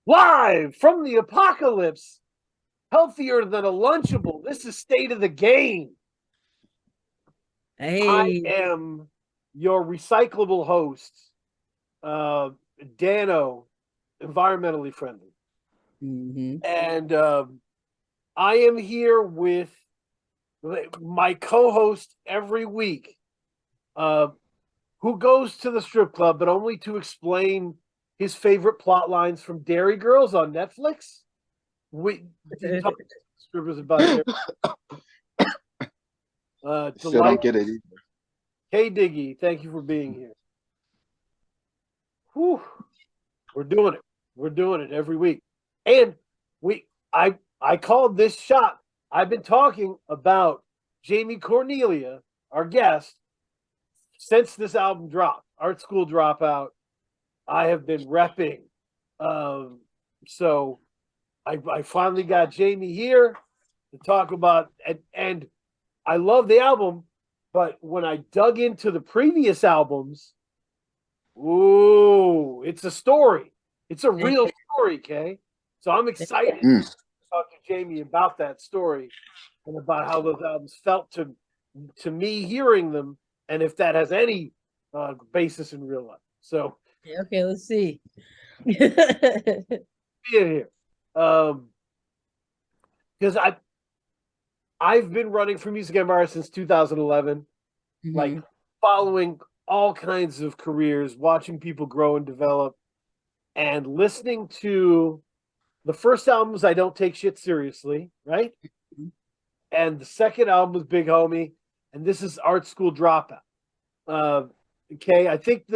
Live from the apocalypse, healthier than a Lunchable. This is State of the Game. I am your recyclable host, Dano, environmentally friendly. And I am here with my co-host every week, who goes to the strip club, but only to explain his favorite plot lines from Dairy Girls on Netflix. We talk to strippers about Dairy. Still don't get it either. Hey Diggy, thank you for being here. Whew. We're doing it. We're doing it every week. And I called this shot. I've been talking about Jamee Cornelia, our guest, since this album dropped, Art School Dropout. I have been repping. So I finally got Jamee here to talk about, and I love the album, but when I dug into the previous albums, ooh, it's a story. It's a real story, Kay. So I'm excited to talk to Jamee about that story and about how those albums felt to me hearing them, and if that has any basis in real life. So okay, let's see. here, because I've been running for Music Empire since 2011, like following all kinds of careers, watching people grow and develop, and listening to the first albums. I don't take shit seriously, right? And the second album was Big Homie, and this is Art School Dropout. Okay, I think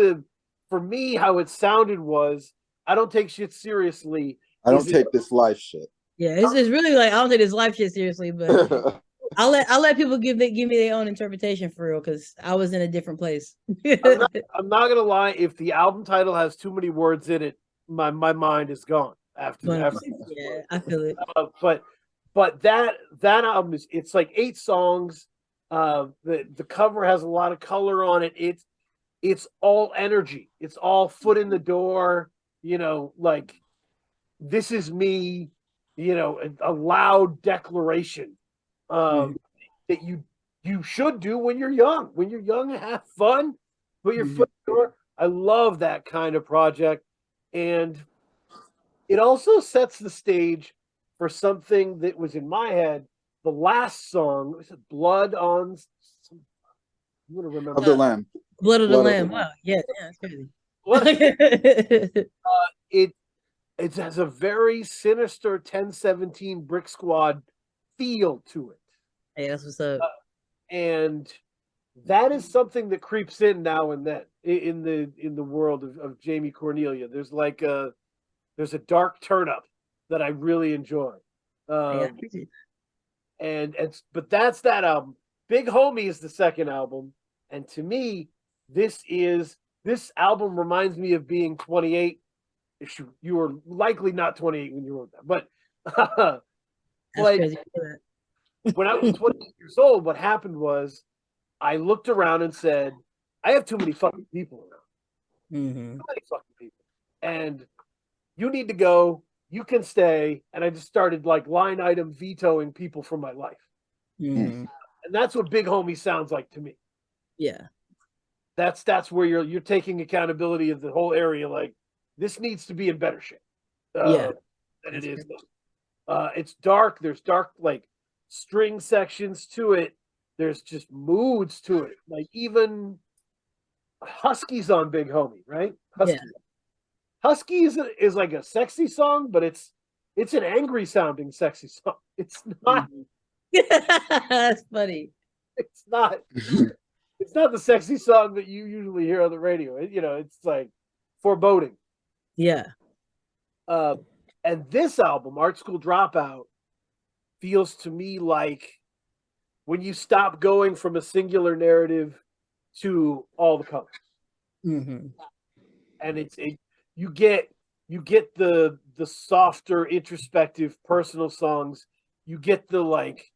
for me, how it sounded was, I don't take shit seriously. I don't take this life shit. Yeah, it's really like, I don't take this life shit seriously, but I'll let people give me their own interpretation for real, because I was in a different place. I'm not gonna lie, if the album title has too many words in it, my mind is gone after. Yeah, I feel it. But that album it's like 8 songs. The cover has a lot of color on it. It's all energy. It's all foot in the door. Like, this is me. A loud declaration that you should do when you're young. When you're young, have fun. Put your foot in the door. I love that kind of project, and it also sets the stage for something that was in my head. The last song was Blood on. I'm gonna remember. Of the Lamb. Blood of the Lamb. Wow, yeah, that's crazy. It has a very sinister 1017 Brick Squad feel to it. Hey, that's what's up. And that is something that creeps in now and then in the world of Jamee Cornelia. There's a dark turn up that I really enjoy. But that's that album. Big Homie is the second album, and to me, this album reminds me of being 28. You were likely not 28 when you wrote that, but when I was 28 years old, what happened was I looked around and said, I have too many fucking people around. Too many fucking people. And you need to go, you can stay. And I just started like line item vetoing people from my life. And that's what Big Homie sounds like to me. Yeah. That's where you're taking accountability of the whole area. Like, this needs to be in better shape than it is. It's dark. There's dark, like, string sections to it. There's just moods to it. Like, even Husky's on Big Homie, right? Husky is like a sexy song, but it's an angry sounding sexy song. It's not. That's funny. It's not. It's not the sexy song that you usually hear on the radio. It's like foreboding. Yeah. And this album, Art School Dropout, feels to me like when you stop going from a singular narrative to all the colors. And you get the softer, introspective, personal songs. You get the like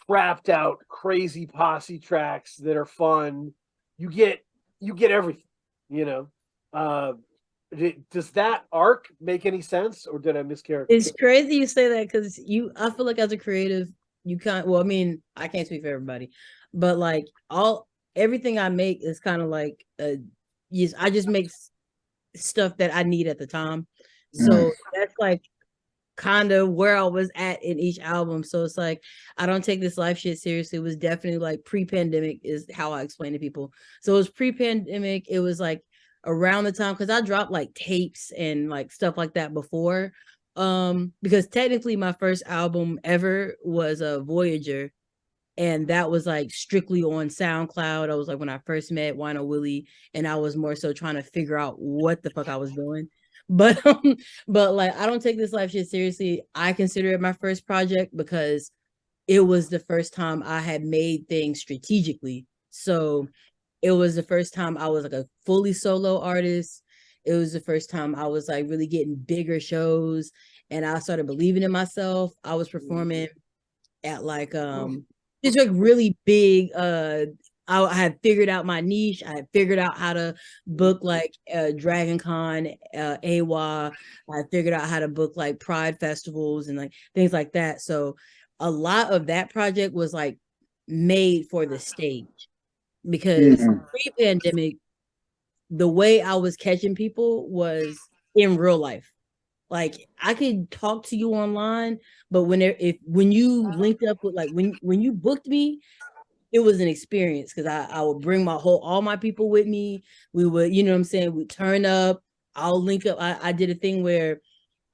trapped out, crazy posse tracks that are fun. You get everything, Does that arc make any sense, or did I mischaracterize? It's crazy you say that because I feel like as a creative, you can't. Well, I mean, I can't speak for everybody, but like everything I make is kind of like, yes, I just make stuff that I need at the time. So that's like kind of where I was at in each album. So it's like, I don't take this life shit seriously. It was definitely like pre-pandemic is how I explain to people. So it was pre-pandemic. It was like around the time, because I dropped like tapes and like stuff like that before. Because technically my first album ever was a Voyager. And that was like strictly on SoundCloud. I was like when I first met Wino Willie, and I was more so trying to figure out what the fuck I was doing. But but like I don't take this life shit seriously. I consider it my first project because it was the first time I had made things strategically. So it was the first time I was like a fully solo artist. It was the first time I was like really getting bigger shows, and I started believing in myself. I was performing at like just like really big I had figured out my niche. I had figured out how to book like Dragon Con, AWA. I figured out how to book like Pride festivals and like things like that. So a lot of that project was like made for the stage, because pre-pandemic, the way I was catching people was in real life. Like I could talk to you online, but when you linked up with like when you booked me, it was an experience because I would bring all my people with me. We would, you know what I'm saying, we'd turn up. I'll link up. I did a thing where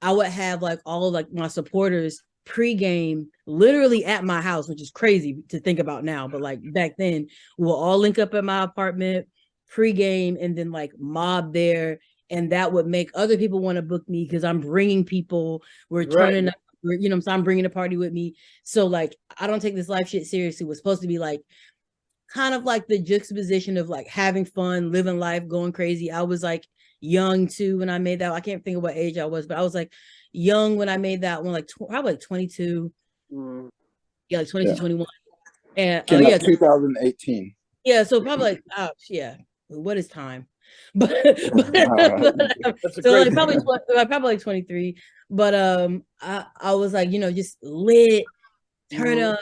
I would have like all like my supporters pregame literally at my house, which is crazy to think about now. But like back then, we'll all link up at my apartment pregame and then like mob there. And that would make other people want to book me because I'm bringing people. We're turning up. You know, so I'm bringing a party with me. So like, I don't take this life shit seriously. It was supposed to be like kind of like the juxtaposition of like having fun, living life, going crazy. I was like young too when I made that. I can't think of what age I was, but I was like young when I made that one, like probably like 22. Yeah, like 22, 21. And yeah, 2018. Yeah, so probably like yeah. What is time? But, so like probably like 23. But I was like, you know, just lit, turn up.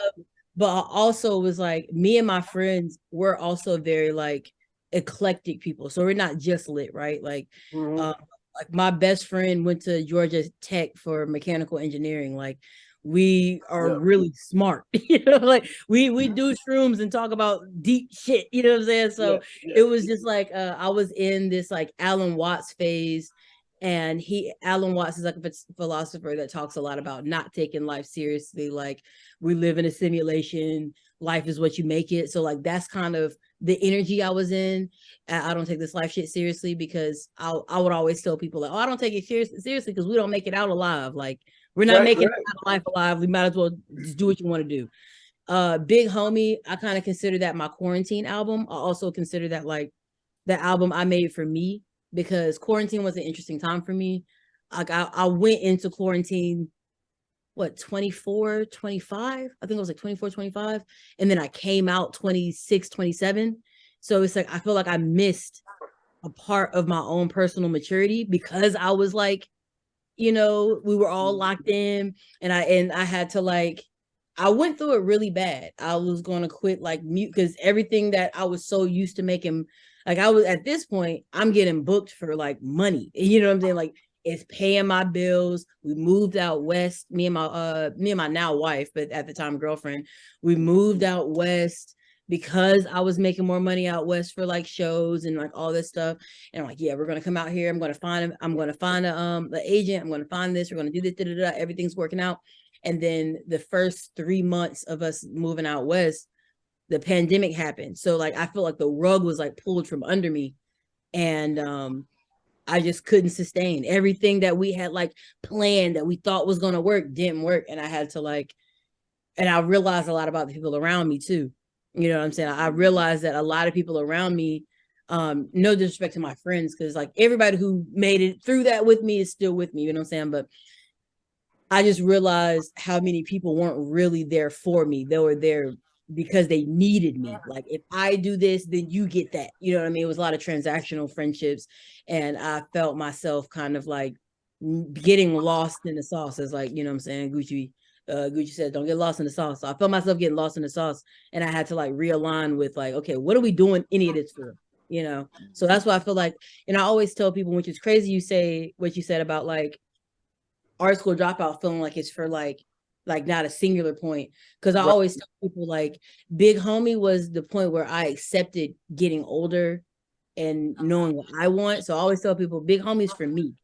But I also was like, me and my friends were also very like eclectic people. So we're not just lit, right? Like like my best friend went to Georgia Tech for mechanical engineering. Like we are really smart, you know, like we do shrooms and talk about deep shit, you know what I'm saying? So it was just like I was in this like Alan Watts phase, and Alan Watts is like a philosopher that talks a lot about not taking life seriously. Like we live in a simulation, life is what you make it. So like that's kind of the energy I was in. I don't take this life shit seriously because I would always tell people like, oh, I don't take it seriously because we don't make it out alive. Like we're not making it out of life alive. We might as well just do what you want to do. Big Homie, I kind of consider that my quarantine album. I also consider that like the album I made for me, because quarantine was an interesting time for me. Like I went into quarantine, 24, 25? I think it was like 24, 25. And then I came out 26, 27. So it's like, I feel like I missed a part of my own personal maturity because I was like, you know, we were all locked in, and I had to like, I went through it really bad. I was going to quit like mute because everything that I was so used to making, like I was at this point, I'm getting booked for like money. You know what I'm saying? Like it's paying my bills. We moved out west, me and my now wife, but at the time girlfriend. We moved out west because I was making more money out west for like shows and like all this stuff. And I'm like, yeah, we're gonna come out here. I'm gonna find the agent. I'm gonna find this. We're gonna do this. Everything's working out. And then the first 3 months of us moving out west, the pandemic happened. So like I feel like the rug was like pulled from under me, and I just couldn't sustain everything that we had like planned that we thought was gonna work didn't work, and I had to like, and I realized a lot about the people around me too. You know what I'm saying? I realized that a lot of people around me, no disrespect to my friends, because like everybody who made it through that with me is still with me, you know what I'm saying? But I just realized how many people weren't really there for me. They were there because they needed me. Like, if I do this, then you get that. You know what I mean? It was a lot of transactional friendships, and I felt myself kind of like getting lost in the sauce. It's like, you know what I'm saying? Gucci said, don't get lost in the sauce. So I felt myself getting lost in the sauce, and I had to like realign with like, okay, what are we doing any of this for? You know? So that's why I feel like, and I always tell people, which is crazy, you say what you said about like Art School Dropout feeling like it's for like not a singular point. Because I always tell people like Big Homie was the point where I accepted getting older and knowing what I want. So I always tell people Big Homie's for me.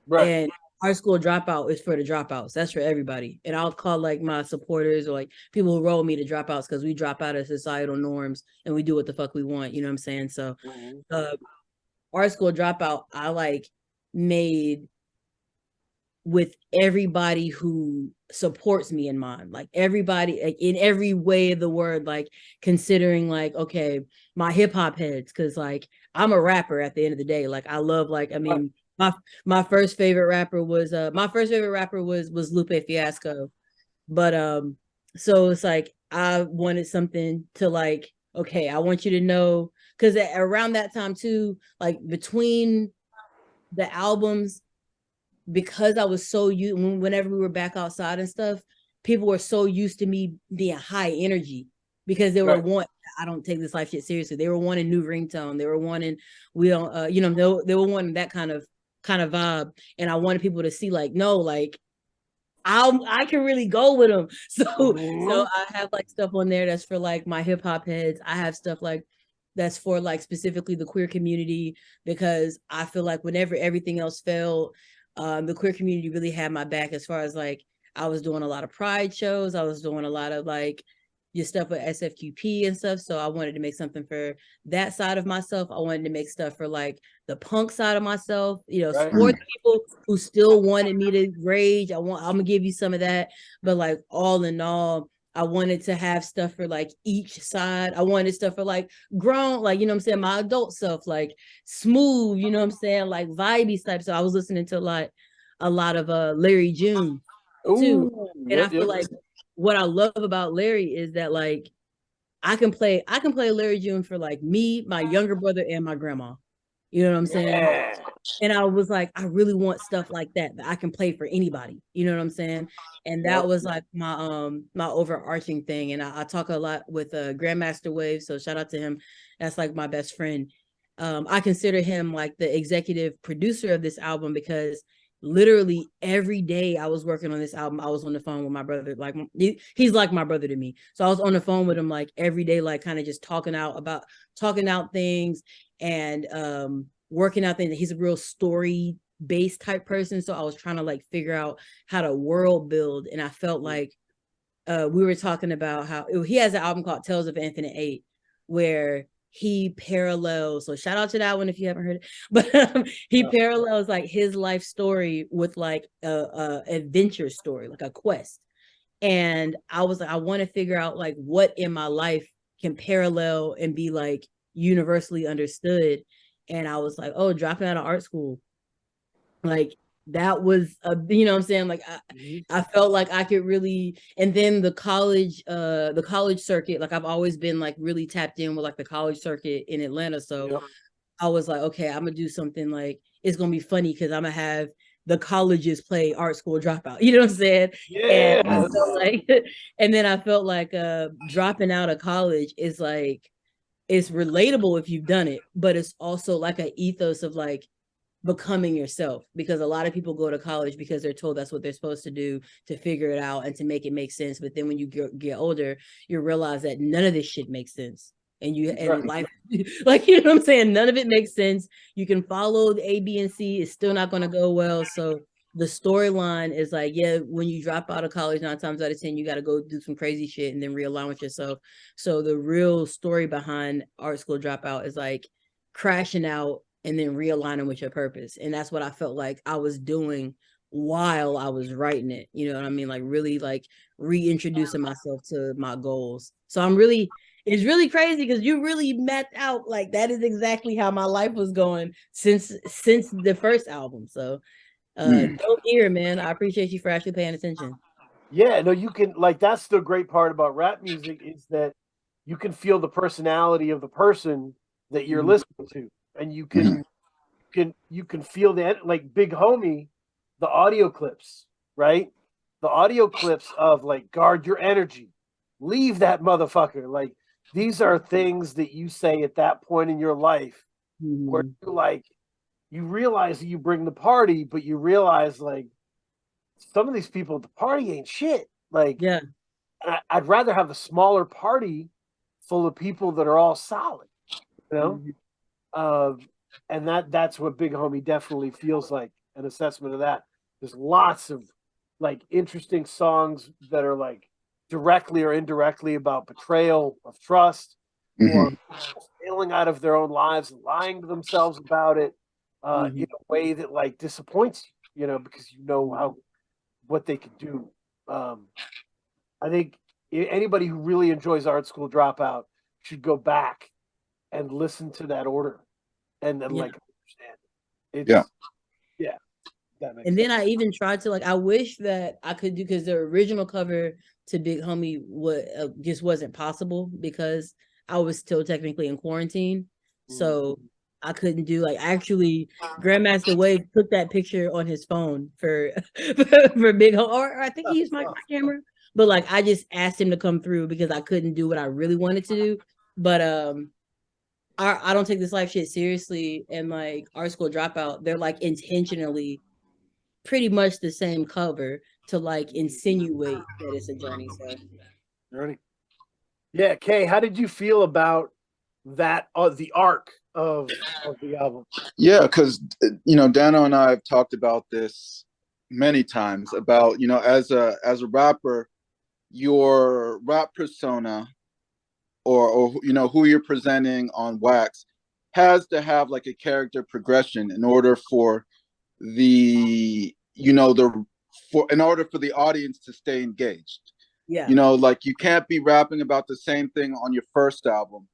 Right. And Art School Dropout is for the dropouts. That's for everybody. And I'll call like my supporters or like people who roll me to dropouts, because we drop out of societal norms and we do what the fuck we want. You know what I'm saying? So Art School Dropout, I like made with everybody who supports me in mind, like everybody, like in every way of the word, like considering like, okay, my hip hop heads, because like I'm a rapper at the end of the day. Like I love, like, I mean, my first favorite rapper was Lupe Fiasco. But so it's like I wanted something to like, okay, I want you to know, because around that time too, like between the albums, because I was so used, whenever we were back outside and stuff, people were so used to me being high energy, because they were wanting, I don't take this life shit seriously. They were wanting new ringtone. They were wanting, we don't, they were wanting that kind of vibe. And I wanted people to see like, no, like I can really go with them. So I have like stuff on there that's for like my hip hop heads. I have stuff like that's for like specifically the queer community, because I feel like whenever everything else failed, the queer community really had my back, as far as like I was doing a lot of pride shows. I was doing a lot of like your stuff with SFQP and stuff. So I wanted to make something for that side of myself. I wanted to make stuff for like the punk side of myself, for the people who still wanted me to rage. I'm gonna give you some of that. But like all in all, I wanted to have stuff for like each side. I wanted stuff for like grown, like, you know what I'm saying, my adult self, like smooth, you know what I'm saying, like vibey type. So I was listening to a lot of Larry June too. And I feel like what I love about Larry is that like I can play Larry June for like me, my younger brother, and my grandma. You know what I'm saying? And I was like, I really want stuff like that I can play for anybody. You know what I'm saying? And that was like my overarching thing. And I talk a lot with Grandmaster Wave. So shout out to him. That's like my best friend. I consider him like the executive producer of this album, because literally every day I was working on this album, I was on the phone with my brother. Like he's like my brother to me. So I was on the phone with him like every day, like kind of just talking out things and working out things. He's a real story based type person. So I was trying to like figure out how to world build. And I felt like we were talking about how he has an album called Tales of Infinite Eight, where he parallels, so shout out to that one if you haven't heard it, but he parallels like his life story with like a adventure story, like a quest. And I was like, I want to figure out like what in my life can parallel and be like universally understood. And I was like, oh, dropping out of art school, like that was you know what I'm saying, like I felt like I could really. And then the college circuit, like I've always been like really tapped in with like the college circuit in Atlanta. So I was like, okay, I'm gonna do something like, it's gonna be funny because I'm gonna have the colleges play Art School Dropout, you know what I'm saying? And I felt like and then I felt like dropping out of college is like, it's relatable if you've done it, but it's also like an ethos of like becoming yourself, because a lot of people go to college because they're told that's what they're supposed to do to figure it out and to make it make sense. But then when you get older, you realize that none of this shit makes sense. And life, like, you know what I'm saying? None of it makes sense. You can follow the A, B, and C. It's still not going to go well. So the storyline is like, yeah, when you drop out of college, 9 times out of 10, you got to go do some crazy shit and then realign with yourself. So the real story behind Art School Dropout is like crashing out and then realigning with your purpose. And that's what I felt like I was doing while I was writing it. You know what I mean? Like really like reintroducing myself to my goals. So it's really crazy because you really mapped out like that is exactly how my life was going since the first album. So dope ear, man. I appreciate you for actually paying attention. Yeah, no, you can like that's the great part about rap music is that you can feel the personality of the person that you're listening to, and you can feel that like Big Homie, the audio clips, right? The audio clips of like guard your energy, leave that motherfucker. Like these are things that you say at that point in your life where Mhm. you like you realize that you bring the party, but you realize like some of these people at the party ain't shit. Like Yeah. I'd rather have a smaller party full of people that are all solid, you know. Mhm. And that's what Big Homie definitely feels like. An assessment of that. There's lots of like interesting songs that are like directly or indirectly about betrayal of trust or Hmm. failing out of their own lives and lying to themselves about it in Mhm. a way that like disappoints you, you know, because you know how what they can do. Um, I think anybody who really enjoys Art School Dropout should go back and listen to that order and then Yeah. like understand it. Yeah. It's yeah, that makes And then sense. I even tried to like I wish that I could do because the original cover to Big Homie what just wasn't possible because I was still technically in quarantine. Mm. So I couldn't do like actually Grandmaster Wave took that picture on his phone for for Big Homie or I think he used my camera. But like I just asked him to come through because I couldn't do what I really wanted to do. But I don't take this life shit seriously and like Art School Dropout, they're like intentionally pretty much the same cover to like insinuate that it's a journey. So Ready? Yeah, Kay, how did you feel about that the arc of the album? Yeah, because Dano and I have talked about this many times about as a rapper, your rap persona or who you're presenting on wax has to have like a character progression in order for the you know the for in order for the audience to stay engaged. yeah. Like you can't be rapping about the same thing on your first album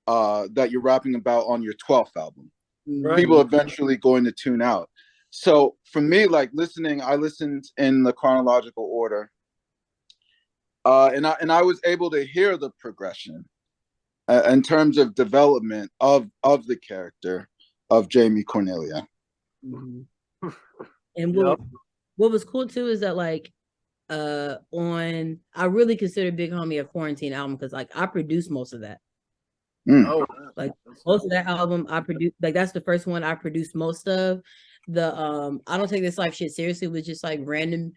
that you're rapping about on your 12th album. Right. People Mhm. are eventually going to tune out. So for me, like I listened in the chronological order, and I was able to hear the progression in terms of development of the character of Jamie Cornelia. Mhm. And Yep. what was cool too is that like on I really consider Big Homie a quarantine album because like I produced most of that. Mm. Oh, Like that's most of that album I produced like that's the first one I produced most of. The I don't take this life shit seriously was just like random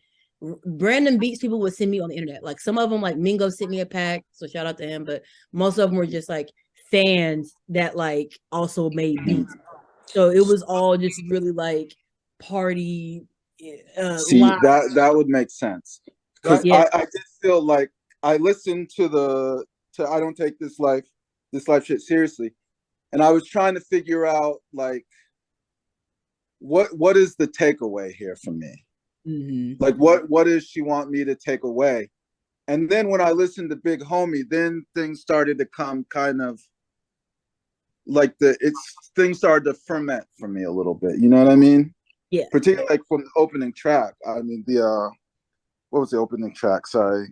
beats people would send me on the internet. Like some of them like Mingo sent me a pack, so shout out to him, but most of them were just like fans that like also made beats. So it was all just really like party See, live. that would make sense because right. Yeah. I did feel like I listened to I don't take this life shit seriously, and I was trying to figure out like what is the takeaway here for me? Mm-hmm. Like what does she want me to take away? And then when I listened to Big Homie, then things started to come kind of like things started to ferment for me a little bit. You know what I mean? Yeah. Particularly like from the opening track. I mean the what was the opening track? Sorry.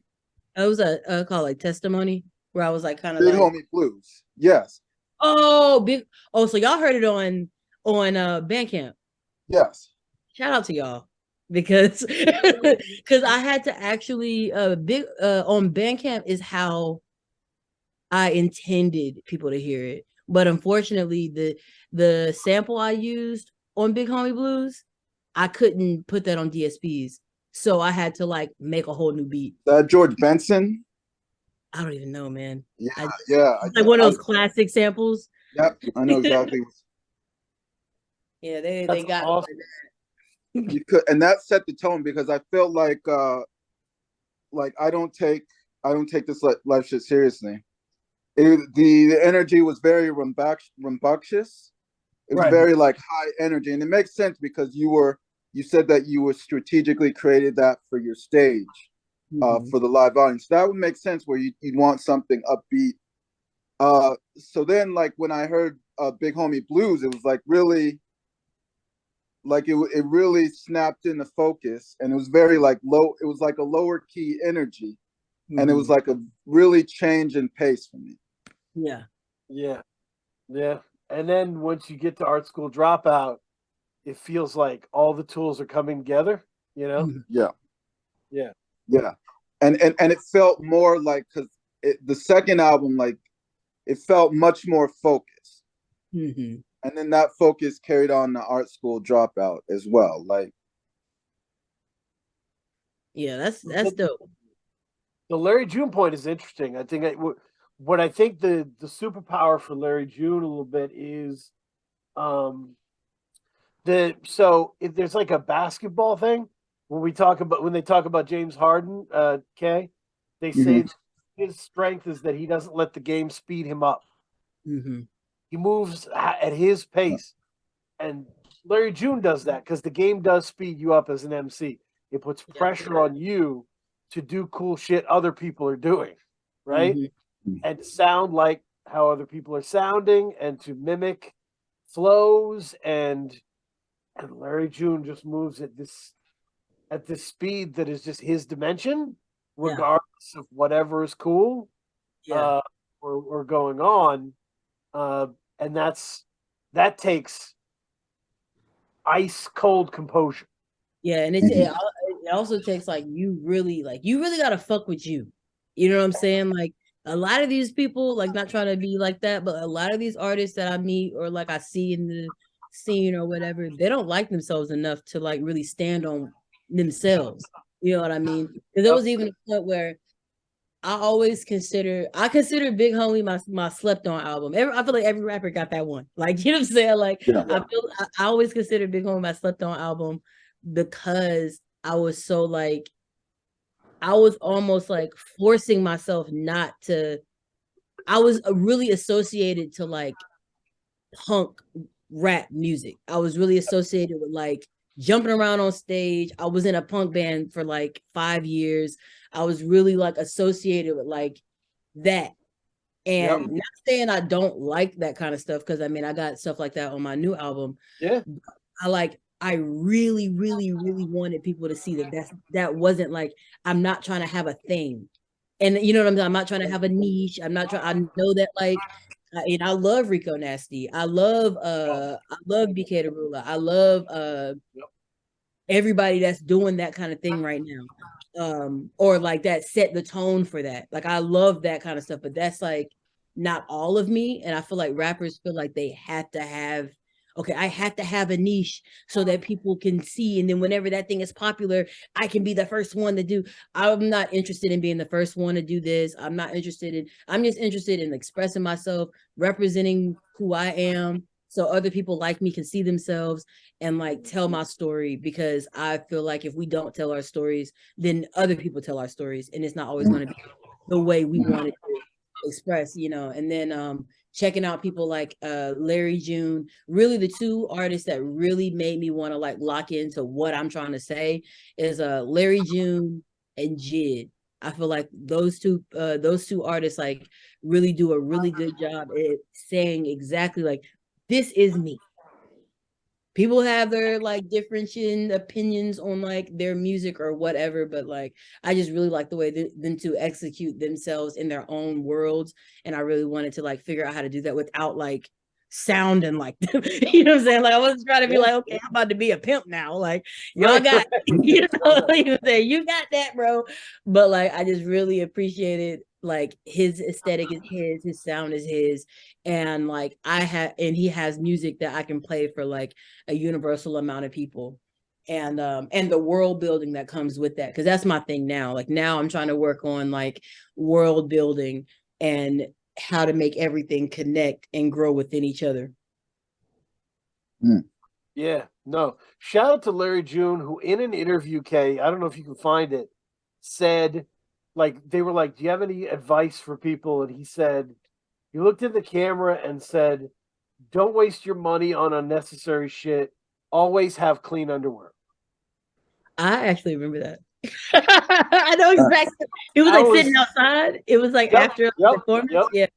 It was a call like testimony where I was like kind of Big like, Homie Blues. Yes. oh big so y'all heard it on Bandcamp. Yes. Shout out to y'all because because I had to actually big on Bandcamp is how I intended people to hear it. But unfortunately, the sample I used on Big Homie Blues, I couldn't put that on DSPs. So I had to like make a whole new beat. George Benson. I don't even know, man. Yeah, I yeah. it's like one of those classic samples. Yep, I know exactly. Yeah, they That's got awesome. You could, and that set the tone because I feel like I don't take this life shit seriously. The energy was very rambunctious. It was Right. very like high energy, and it makes sense because you said that you were strategically created that for your stage, Mhm. for the live audience. That would make sense where you'd want something upbeat. So then like when I heard Big Homie Blues, it was like really like it really snapped into focus, and it was very like low. It was like a lower key energy, and it was like a really change in pace for me. Yeah. Yeah. And then once you get to Art School Dropout, it feels like all the tools are coming together, you know? Yeah. Yeah. And it felt more like, because the second album, like, it felt much more focused. And then that focus carried on the Art School Dropout as well. Like, yeah, that's dope. The Larry June point is interesting. I think what I think the superpower for Larry June a little bit is so if there's like a basketball thing when they talk about James Harden, they say his strength is that he doesn't let the game speed him up. He moves at his pace, and Larry June does that because the game does speed you up as an MC. It puts pressure on you to do cool shit other people are doing, right? And to sound like how other people are sounding, and to mimic flows, and Larry June just moves at this speed that is just his dimension, regardless of whatever is cool or going on. And that takes ice cold composure. Yeah, and it also takes like you really gotta fuck with you. You know what I'm saying? Like a lot of these people, like not trying to be like that, but a lot of these artists that I meet or like I see in the scene or whatever, they don't like themselves enough to like really stand on themselves. You know what I mean? Because there was even a point where I consider Big Homie my slept on album. I feel like every rapper got that one. Like, you know what I'm saying? Like I always consider Big Homie my slept on album because I was so like I was almost like forcing myself not to. I was really associated to like punk rap music. I was really associated with like jumping around on stage. I was in a punk band for like 5 years. I was really like associated with like that. And not saying I don't like that kind of stuff, because I mean I got stuff like that on my new album. Yeah. I really, really, really wanted people to see that wasn't like, I'm not trying to have a thing. And you know what I'm saying? I'm not trying to have a niche. I'm not trying, I know that like, and I love Rico Nasty. I love BK the Ruler. I love everybody that's doing that kind of thing right now. Or like that set the tone for that. Like I love that kind of stuff, but that's like not all of me. And I feel like rappers feel like they have to have, okay, I have to have a niche so that people can see. And then whenever that thing is popular, I can be the first one to do. I'm not interested in being the first one to do this. I'm just interested in expressing myself, representing who I am, so other people like me can see themselves and like tell my story, because I feel like if we don't tell our stories, then other people tell our stories, and it's not always going to be the way we want it to express, you know. And then checking out people like Larry June, really the two artists that really made me want to like lock into what I'm trying to say is Larry June and Jid. I feel like those two artists like really do a really good job at saying exactly like, this is me. People have their like differentiating opinions on like their music or whatever, but like I just really like the way them to execute themselves in their own worlds, and I really wanted to like figure out how to do that without like sounding like them. You know what I'm saying? Like I wasn't trying to be like, okay, I'm about to be a pimp now. Like y'all got, you know, you got that, bro. But like I just really appreciated like his aesthetic is his sound is his, and like he has music that I can play for like a universal amount of people, and the world building that comes with that, because that's my thing now. Like now I'm trying to work on like world building and how to make everything connect and grow within each other. Yeah, no. Shout out to Larry June, who in an interview, I don't know if you can find it, said, like, they were like, do you have any advice for people? And he said, he looked at the camera and said, don't waste your money on unnecessary shit. Always have clean underwear. I actually remember that. I know exactly. It was like sitting outside. It was like after the performance. Yeah.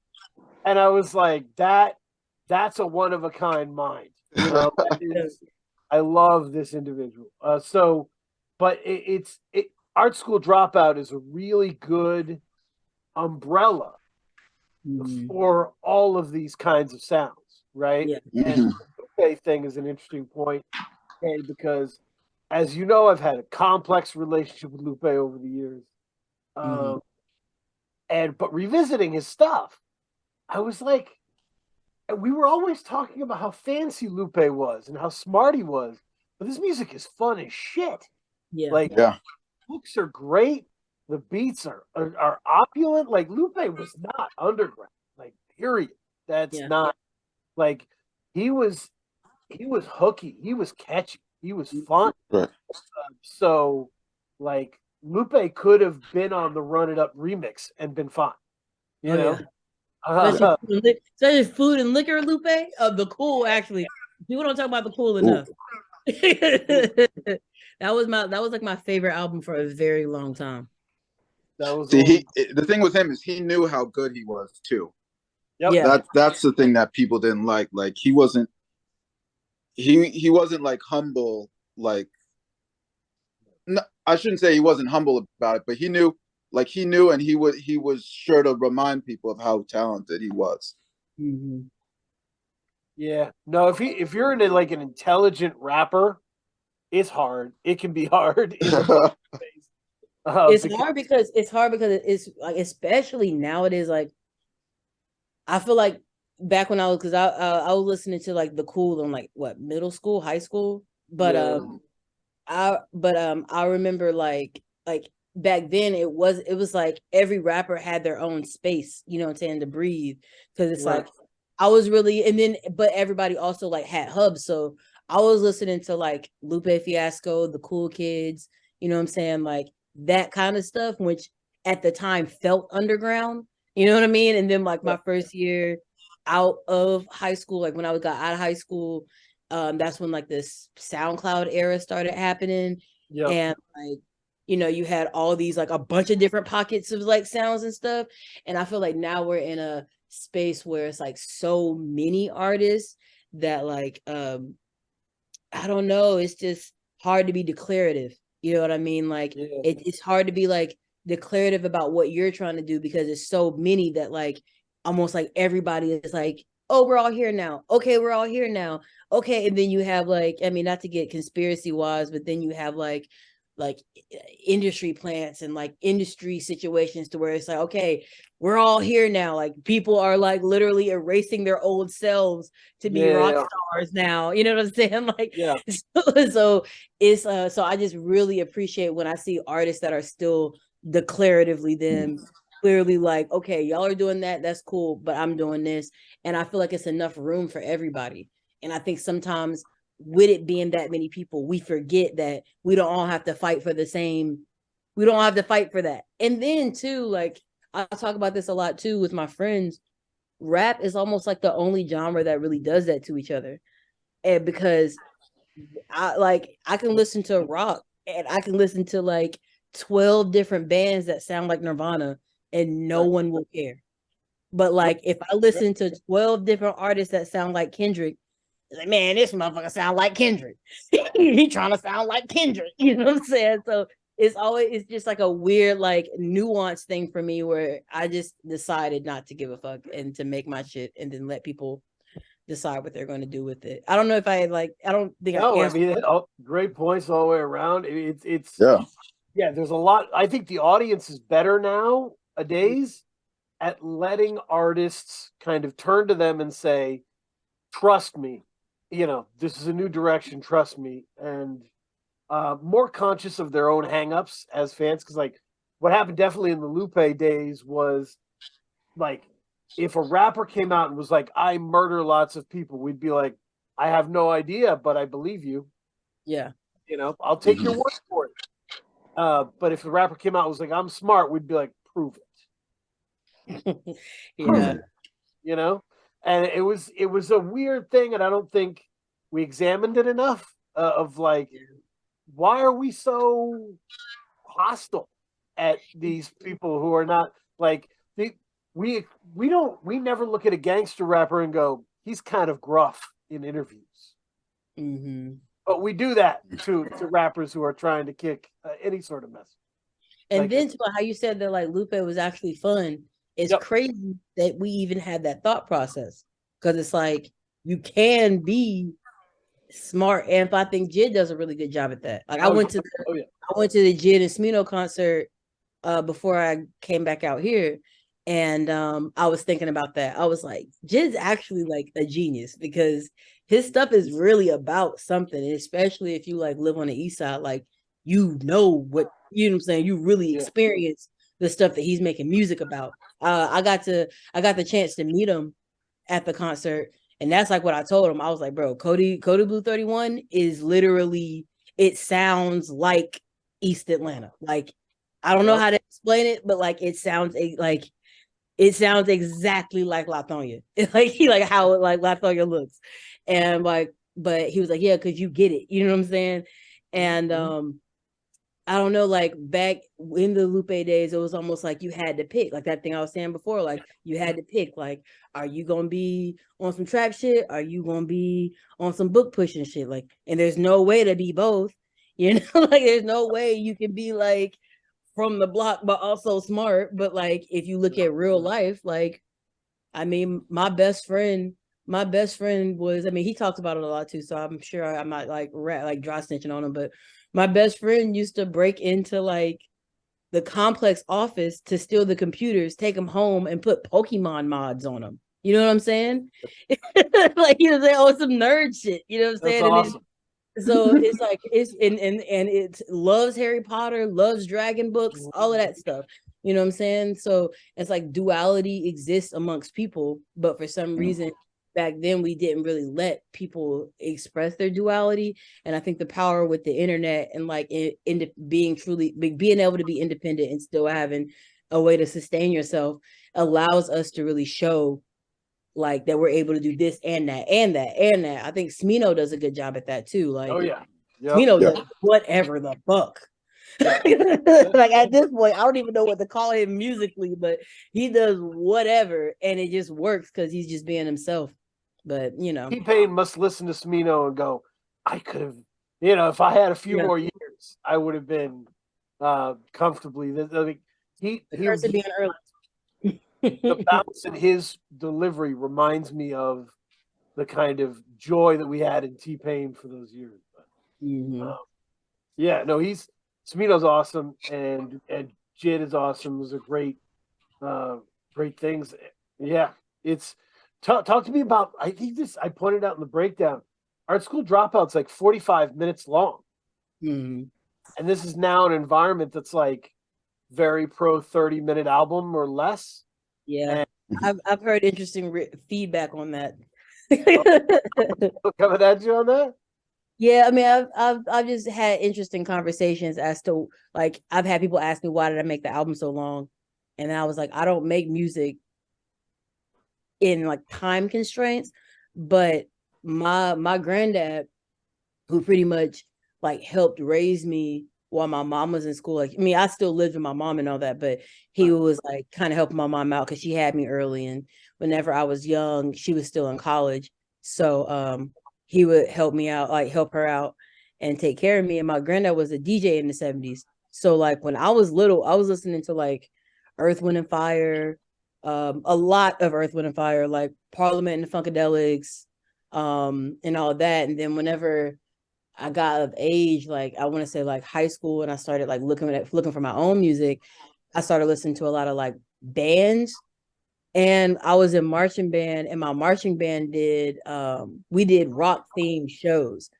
And I was like, that's a one of a kind mind. You know, I love this individual. But Art School Dropout is a really good umbrella for all of these kinds of sounds, right? Yeah. And the Lupe thing is an interesting point, okay, because as you know, I've had a complex relationship with Lupe over the years. But revisiting his stuff, I was like, we were always talking about how fancy Lupe was and how smart he was, but this music is fun as shit. Yeah. Like, hooks are great, the beats are opulent. Like, Lupe was not underground. Like, period. That's not like he was hooky, he was catchy, he was fun. Right. So, like, Lupe could have been on the Run It Up remix and been fine. You know? Especially food and liquor, Lupe. The Cool, actually. People don't talk about the Cool enough. that was like my favorite album for a very long time. The thing with him is he knew how good he was too. Yep. Yeah. That's the thing that people didn't like. Like he wasn't like humble. Like, no, I shouldn't say he wasn't humble about it, but he knew, and he was sure to remind people of how talented he was. Yeah. No, if you're into like an intelligent rapper, it's hard. It can be hard. It's hard because it's like, especially nowadays, like I feel like back when I was, because I was listening to like the Cool in like what, middle school, high school, but I remember like back then it was like every rapper had their own space, you know what I'm saying, to breathe, because it's like I was really, and then but everybody also like had hubs, so I was listening to like Lupe Fiasco, the Cool Kids, you know what I'm saying, like that kind of stuff, which at the time felt underground, you know what I mean? And then like my first year out of high school, like when I got out of high school, that's when like this SoundCloud era started happening. And like, you know, you had all these like a bunch of different pockets of like sounds and stuff. And I feel like now we're in a space where it's like so many artists that like I don't know, it's just hard to be declarative. You know what I mean? Like it's hard to be like declarative about what you're trying to do, because it's so many that like almost like everybody is like, oh, we're all here now. Okay, we're all here now. Okay, and then you have like, I mean, not to get conspiracy wise, but then you have like industry plants and like industry situations to where it's like, okay, we're all here now. Like people are like literally erasing their old selves to be rock stars now. You know what I'm saying? Like, so it's so I just really appreciate when I see artists that are still declaratively them, clearly like, okay, y'all are doing that, that's cool, but I'm doing this. And I feel like it's enough room for everybody. And I think sometimes with it being that many people, we forget that we don't all have to fight for the same, we don't have to fight for that. And then too, like I talk about this a lot too with my friends, rap is almost like the only genre that really does that to each other. And because I can listen to rock and I can listen to like 12 different bands that sound like Nirvana and no one will care. But like if I listen to 12 different artists that sound like Kendrick, like, man, this motherfucker sound like Kendrick. He trying to sound like Kendrick. You know what I'm saying? So it's just like a weird, like nuanced thing for me where I just decided not to give a fuck and to make my shit and then let people decide what they're going to do with it. I don't know if I don't think I mean, great points all the way around. It's there's a lot. I think the audience is better nowadays at letting artists kind of turn to them and say, trust me, you know, this is a new direction, trust me, and more conscious of their own hangups as fans. Because like what happened definitely in the Lupe days was like, if a rapper came out and was like, I murder lots of people, we'd be like, I have no idea, but I believe you. Yeah. You know, I'll take your word for it. But if the rapper came out and was like, I'm smart, we'd be like, prove it. You know? And it was a weird thing, and I don't think we examined it enough of like, why are we so hostile at these people who are not like we never look at a gangster rapper and go, he's kind of gruff in interviews. But we do that to rappers who are trying to kick any sort of message. And like then to how you said that like Lupe was actually fun. It's crazy that we even had that thought process, because it's like you can be smart, and I think Jid does a really good job at that. Like I went to the Jid and Smino concert before I came back out here, and I was thinking about that. I was like, Jid's actually like a genius, because his stuff is really about something, especially if you like live on the east side, like you know what I'm saying, you really experience the stuff that he's making music about. I got the chance to meet him at the concert, and that's like what I told him. I was like, bro, Cody Blue 31 is literally, it sounds like East Atlanta. Like I don't know how to explain it, but like it sounds exactly like Latonia. Like how like Latonia looks. And like, but he was like, yeah, because you get it. You know what I'm saying? And I don't know, like back in the Lupe days, it was almost like you had to pick, like that thing I was saying before, like you had to pick, like, are you gonna be on some trap shit? Are you gonna be on some book pushing shit? Like, and there's no way to be both, you know, like there's no way you can be like from the block but also smart. But like if you look at real life, like I mean, my best friend was, I mean, he talks about it a lot too, so I'm sure I'm not like dry snitching on him, but my best friend used to break into like the complex office to steal the computers, take them home, and put Pokemon mods on them. You know what I'm saying? Like, you know, they some nerd shit. You know what I'm saying? That's awesome. So it's like it's and it loves Harry Potter, loves dragon books, all of that stuff. You know what I'm saying? So it's like duality exists amongst people, but for some reason back then we didn't really let people express their duality. And I think the power with the internet and like in being able to be independent and still having a way to sustain yourself allows us to really show like that we're able to do this and that and that and that. I think Smino does a good job at that too. Like, Smino does whatever the fuck. Like at this point, I don't even know what to call him musically, but he does whatever, and it just works because he's just being himself. But you know, T-Pain must listen to Smino and go, I could have, you know, if I had a few more years, I would have been comfortably. He being early. The bounce in his delivery reminds me of the kind of joy that we had in T-Pain for those years. But, yeah, no, Smino's awesome, and Jid is awesome. Those are great things. Yeah, it's talk to me about. I think I pointed out in the breakdown. Art School Dropout's like 45 minutes long, and this is now an environment that's like very pro 30-minute album or less. Yeah, and I've heard interesting feedback on that. Coming at you on that? Yeah, I mean, I've just had interesting conversations as to like I've had people ask me why did I make the album so long, and I was like, I don't make music in like time constraints, but my granddad, who pretty much like helped raise me while my mom was in school. Like, I mean, I still lived with my mom and all that, but he was like kind of helping my mom out because she had me early, and whenever I was young, she was still in college. So he would help me out, like help her out and take care of me. And my granddad was a DJ in the 70s. So like when I was little, I was listening to like Earth, Wind and Fire, a lot of Earth, Wind and Fire, like Parliament and the Funkadelics, and all that. And then whenever I got of age, like I want to say like high school, and I started like looking for my own music, I started listening to a lot of like bands. And I was in marching band, and my marching band we did rock themed shows.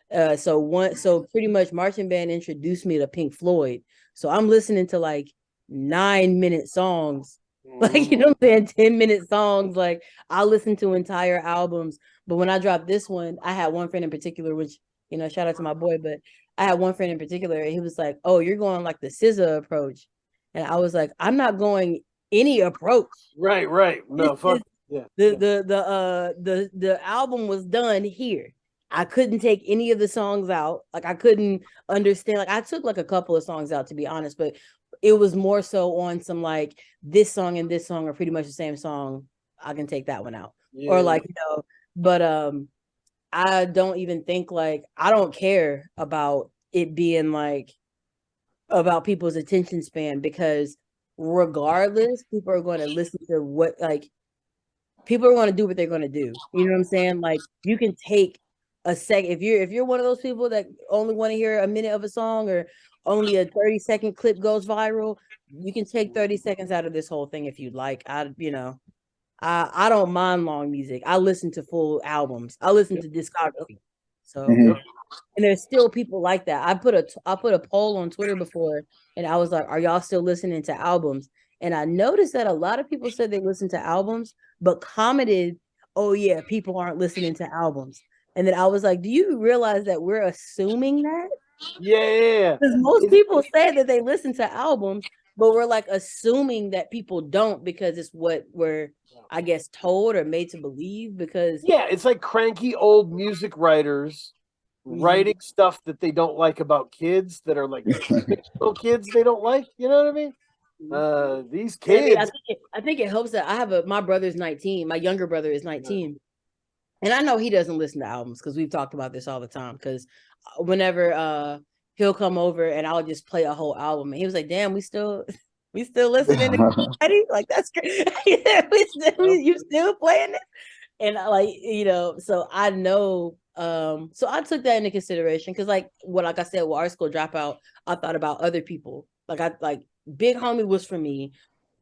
So pretty much marching band introduced me to Pink Floyd. So I'm listening to like 9-minute songs, like, you know what I'm saying, 10-minute songs. Like I listened to entire albums. But when I dropped this one, I had one friend in particular, which, you know, shout out to my boy, but I had one friend in particular, and he was like, oh, you're going like the SZA approach. And I was like, I'm not going any approach. Right. No, fuck. Yeah. The album was done here. I couldn't take any of the songs out. Like I couldn't understand. Like I took like a couple of songs out, to be honest, but it was more so on some like this song and this song are pretty much the same song. I can take that one out. Yeah. Or like, you know, but I don't even think like I don't care about it being like about people's attention span, because regardless, people are going to listen to what like people are going to do what they're going to do. You know what I'm saying? Like you can take a second if you're one of those people that only want to hear a minute of a song, or only a 30-second clip goes viral, you can take 30 seconds out of this whole thing if you'd like. I don't mind long music. I listen to full albums. I listen to discography. So Mhm. and there's still people like that. I put a poll on Twitter before, and I was like, "Are y'all still listening to albums?" And I noticed that a lot of people said they listen to albums, but commented, "Oh yeah, people aren't listening to albums." And then I was like, "Do you realize that we're assuming that?" Yeah. Because most people say that they listen to albums, but we're like assuming that people don't because it's what we're, I guess, told or made to believe. Because Yeah, it's like cranky old music writers writing stuff that they don't like about kids that are like fictional kids they don't like. You know what I mean? These I mean, kids. I think it helps that I have my brother's 19. My younger brother is 19. And I know he doesn't listen to albums because we've talked about this all the time. Because whenever he'll come over and I'll just play a whole album, and he was like, "Damn, we still listening to Eddie? Like that's great. You still playing it?" And like so I know. So I took that into consideration because like I said, with Art School Dropout, I thought about other people. Like Big Homie was for me.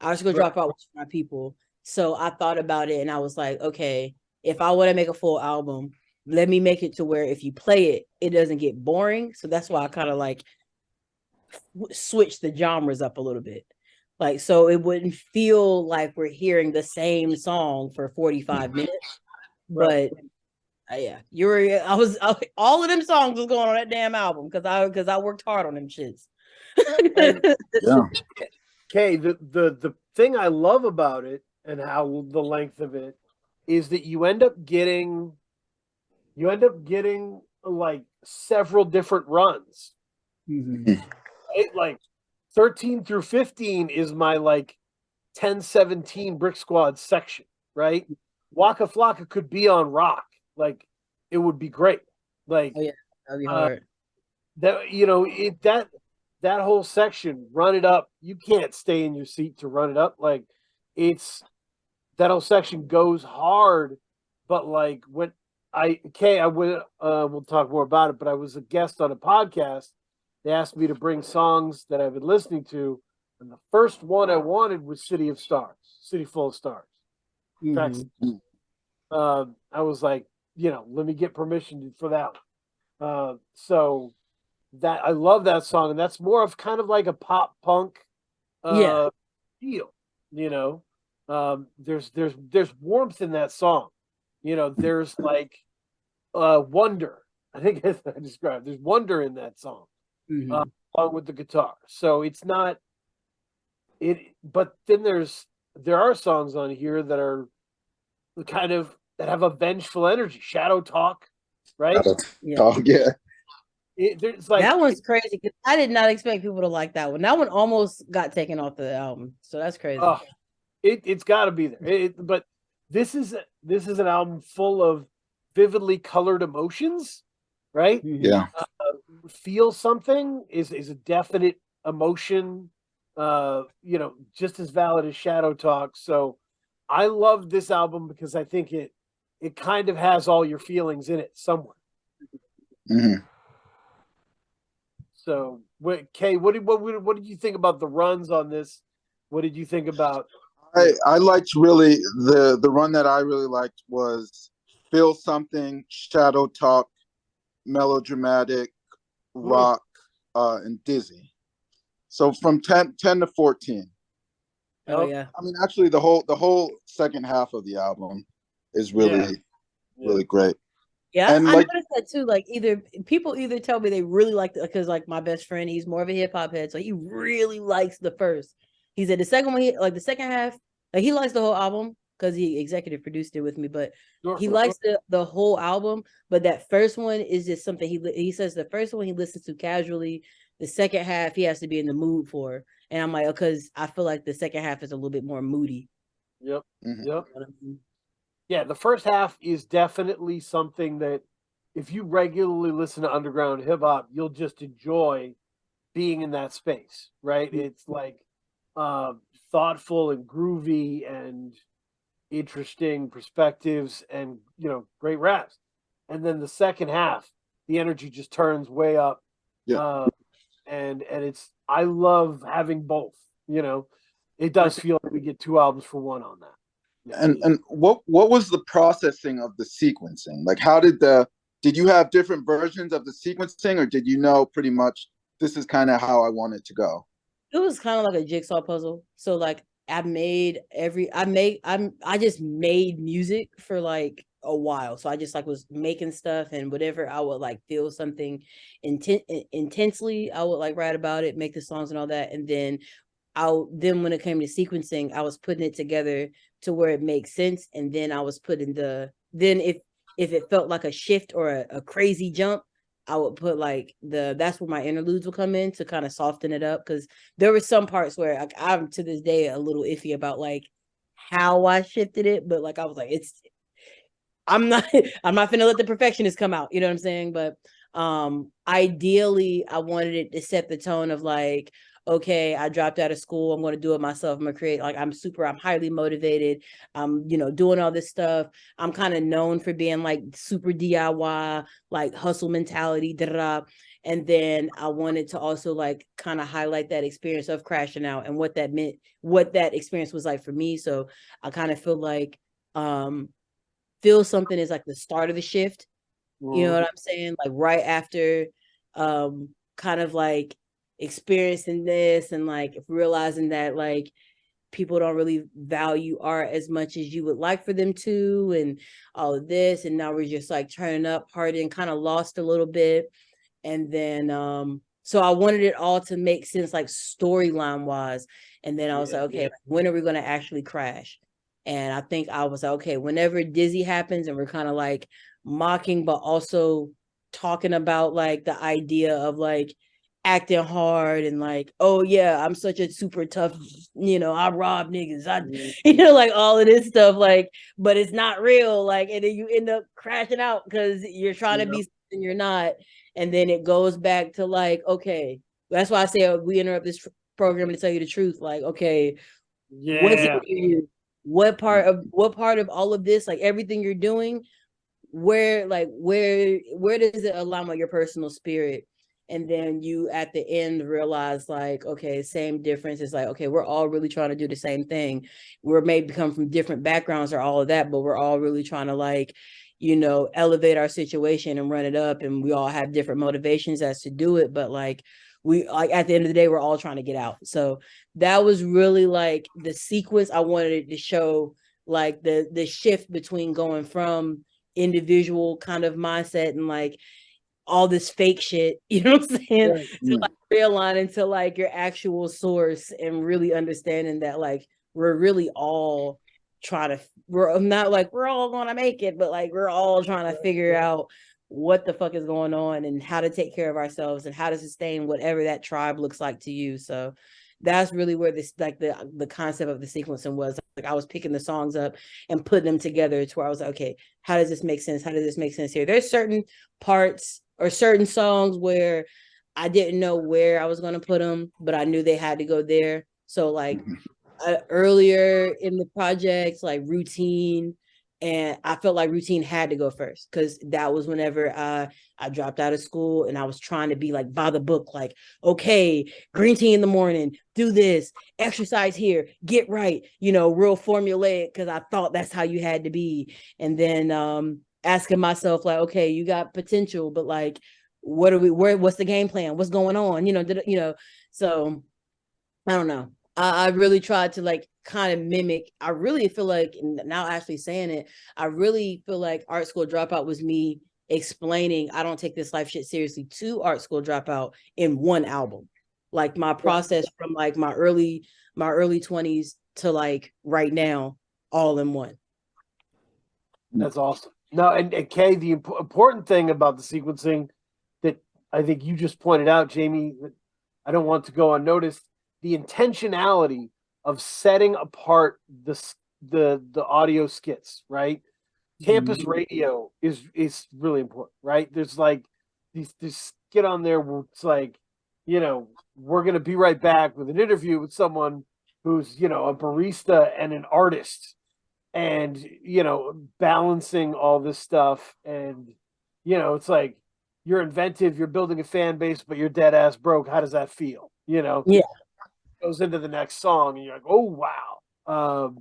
Art School Dropout was for my people. So I thought about it and I was like, okay, if I want to make a full album, let me make it to where if you play it, it doesn't get boring. So that's why I kind of like switch the genres up a little bit. Like, so it wouldn't feel like we're hearing the same song for 45 minutes. But yeah, all of them songs was going on that damn album because I worked hard on them shits. Yeah. Okay, the thing I love about it and how the length of it is that you end up getting like several different runs. Right? Like 13 through 15 is my like 10-17 Brick Squad section, right? Waka Flocka could be on rock. Like it would be great. Like Oh yeah, that'd be hard. That whole section, run it up. You can't stay in your seat to run it up. Like it's that whole section goes hard, but like when I went we'll talk more about it, but I was a guest on a podcast. They asked me to bring songs that I've been listening to, and the first one I wanted was City of Stars, City Full of Stars. In fact, I was like, let me get permission for that one. So that I love that song, and that's more of kind of like a pop punk feel. There's warmth in that song. There's like wonder. I think as I described, there's wonder in that song, along with the guitar. So it's not it, but then there are songs on here that are kind of that have a vengeful energy. Shadow Talk, right? Yeah. There's like that one's crazy because I did not expect people to like that one. That one almost got taken off the album, so that's crazy. It's got to be there. But this is an album full of vividly colored emotions, right? Yeah. Feel something is a definite emotion. Just as valid as Shadow Talk. So I love this album because I think it kind of has all your feelings in it somewhere. So, Kay, what did you think about the runs on this? What did you think about? I liked really the run that I really liked was Feel Something, Shadow Talk, Melodramatic, Rock, and Dizzy. So from 10 to 14. Oh yeah. I mean, actually, the whole second half of the album is really great. Yeah, and I like, noticed that too. Like people either tell me they really like it because like my best friend, he's more of a hip hop head, so he really likes the first. He said the second one, the second half, like he likes the whole album because he executive produced it with me, but he likes the whole album. But that first one is just something he says the first one he listens to casually. The second half he has to be in the mood for, and I'm like, because I feel like the second half is a little bit more moody. Yep. Yeah, the first half is definitely something that if you regularly listen to underground hip hop, you'll just enjoy being in that space, right? It's like thoughtful and groovy and interesting perspectives and, you know, great raps. And then the second half, the energy just turns way up. Yeah. And it's, I love having both, you know. It does feel like we get two albums for one on that. Yeah. And what was the processing of the sequencing? Like, how did you have different versions of the sequencing, or did you know pretty much this is kind of how I want it to go? It was kind of like a jigsaw puzzle. So like I just made music for like a while. So I just like was making stuff, and whatever I would like feel something intensely, I would like write about it, make the songs and all that. And then then when it came to sequencing, I was putting it together to where it makes sense. And then I was putting then if it felt like a shift or a crazy jump, I would put like that's where my interludes will come in to kind of soften it up. Cause there were some parts where like, I'm to this day a little iffy about like how I shifted it, but like I was like, I'm not finna let the perfectionist come out, you know what I'm saying? But ideally I wanted it to set the tone of like, okay, I dropped out of school, I'm going to do it myself, I'm going to create, like I'm highly motivated, I'm, you know, doing all this stuff, I'm kind of known for being like super DIY, like hustle mentality, and then I wanted to also like kind of highlight that experience of crashing out and what that meant, what that experience was like for me. So I kind of feel like feel something is like the start of the shift, you know what I'm saying, like right after kind of like experiencing this and like realizing that like people don't really value art as much as you would like for them to, and all of this, and now we're just like turning up hard and kind of lost a little bit. And then so I wanted it all to make sense like storyline wise. And then I was like, okay, when are we going to actually crash? And I think I was like, okay, whenever Dizzy happens and we're kind of like mocking but also talking about like the idea of like acting hard and like, oh yeah, I'm such a super tough, you know, I rob niggas, you know, like all of this stuff, like, but it's not real, like, and then you end up crashing out because you're trying to be something you're not. And then it goes back to like, okay, that's why I say we interrupt this program to tell you the truth, like, okay, what's it you? What part of all of this, like everything you're doing, where does it align with your personal spirit? And then you at the end realize like, okay, same difference. It's like, okay, we're all really trying to do the same thing. We're maybe come from different backgrounds or all of that, but we're all really trying to like, you know, elevate our situation and run it up. And we all have different motivations as to do it. But like, we like at the end of the day, we're all trying to get out. So that was really like the sequence. I wanted it to show like the shift between going from individual kind of mindset and like all this fake shit, you know what I'm saying? Right. To like realign into like your actual source and really understanding that like we're really all trying to, we're not like we're all gonna make it, but like we're all trying to figure out what the fuck is going on and how to take care of ourselves and how to sustain whatever that tribe looks like to you. So that's really where this like the concept of the sequencing was. Like I was picking the songs up and putting them together to where I was like, okay, how does this make sense? How does this make sense here? There's certain parts or certain songs where I didn't know where I was going to put them, but I knew they had to go there. So like earlier in the project, like Routine, and I felt like Routine had to go first because that was whenever I dropped out of school and I was trying to be like by the book, like, okay, green tea in the morning, do this, exercise here, get right, you know, real formulaic because I thought that's how you had to be. And then asking myself like, okay, you got potential, but like, what's the game plan? What's going on? You know, so I don't know. I really tried to like kind of mimic. I really feel like now actually saying it, I really feel like Art School Dropout was me explaining I don't take this life shit seriously to Art School Dropout in one album. Like my process from like my early 20s to like right now, all in one. That's awesome. No, and Kay, the important thing about the sequencing that I think you just pointed out, Jamie, that I don't want to go unnoticed, the intentionality of setting apart the audio skits, right? campus radio is really important, right? There's like these get on there where it's like, we're gonna be right back with an interview with someone who's a barista and an artist, and balancing all this stuff, and it's like you're inventive, you're building a fan base, but you're dead ass broke. How does that feel? Yeah. Goes into the next song, and you're like, oh wow.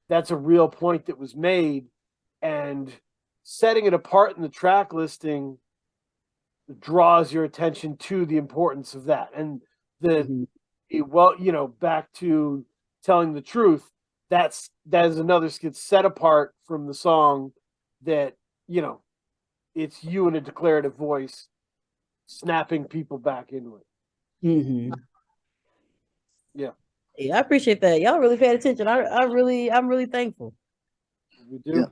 That's a real point that was made, and setting it apart in the track listing draws your attention to the importance of that. And back to telling the truth, that is another skit set apart from the song that, it's you in a declarative voice snapping people back into it. Yeah. Yeah, I appreciate that. Y'all really paid attention. I'm really thankful. We do.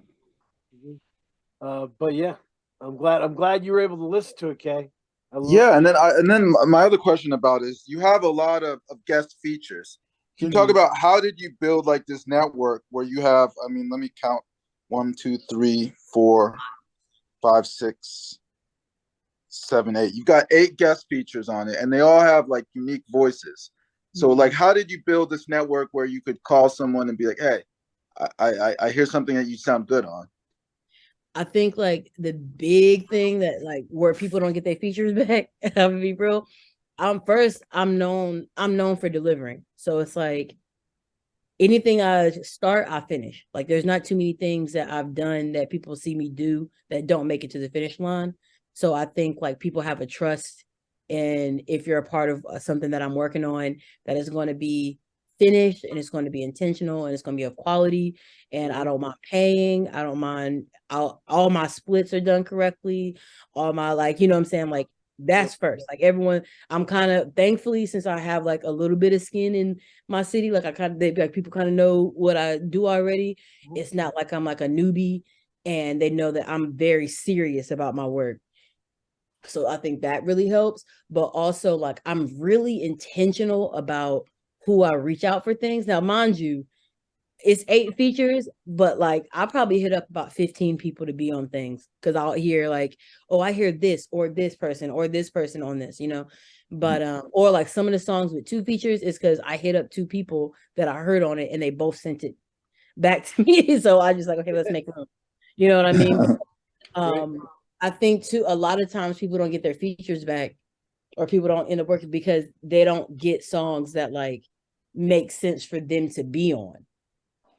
Yeah. But yeah, I'm glad you were able to listen to it, Kay. And then my other question about is, you have a lot of guest features. Can you talk about how did you build like this network where you have, let me count, 1, 2, 3, 4, 5, 6, 7, 8. You've got 8 guest features on it, and they all have like unique voices. So like, how did you build this network where you could call someone and be like, hey, I hear something that you sound good on? I think like the big thing that like where people don't get their features back, I'm gonna be real. I'm known for delivering. So it's like anything I start, I finish. Like there's not too many things that I've done that people see me do that don't make it to the finish line. So I think like people have a trust, and if you're a part of something that I'm working on, that is going to be finished, and it's going to be intentional, and it's going to be of quality, and I don't mind paying. I don't mind. All my splits are done correctly. All my like, what I'm saying? Like that's first. Like everyone, I'm kind of thankfully, since I have like a little bit of skin in my city, like people kind of know what I do already. It's not like I'm like a newbie, and they know that I'm very serious about my work. So I think that really helps. But also like I'm really intentional about who I reach out for things. Now, mind you, it's 8 features, but like I probably hit up about 15 people to be on things, because I'll hear like, oh, I hear this or this person on this, but or like some of the songs with 2 features is because I hit up 2 people that I heard on it, and they both sent it back to me. So I just like, okay, let's make room. You know what I mean? I think too, a lot of times people don't get their features back, or people don't end up working because they don't get songs that like make sense for them to be on.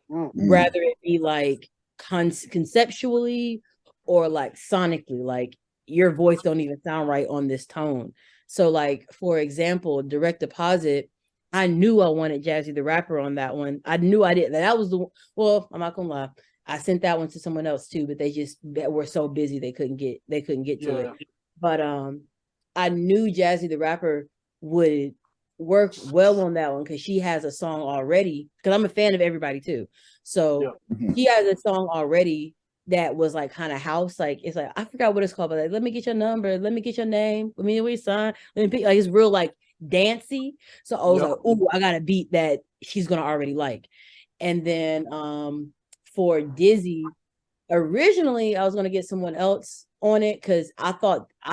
Rather it be like conceptually or like sonically, like your voice don't even sound right on this tone. So like, for example, Direct Deposit, I knew I wanted Jazzy the Rapper on that one. I knew I did. That was well, I'm not gonna lie. I sent that one to someone else too, but they were so busy they couldn't get to it. But I knew Jazzy the Rapper would work well on that one because she has a song already. Because I'm a fan of everybody too, so she has a song already that was like kind of house, like it's like I forgot what it's called, but like, let me get your number, let me get your name, let me know where you sign, let me pick, like it's real like dancey. So I was like, ooh, I got a beat that she's gonna already like. And then for Dizzy, originally I was gonna get someone else on it because I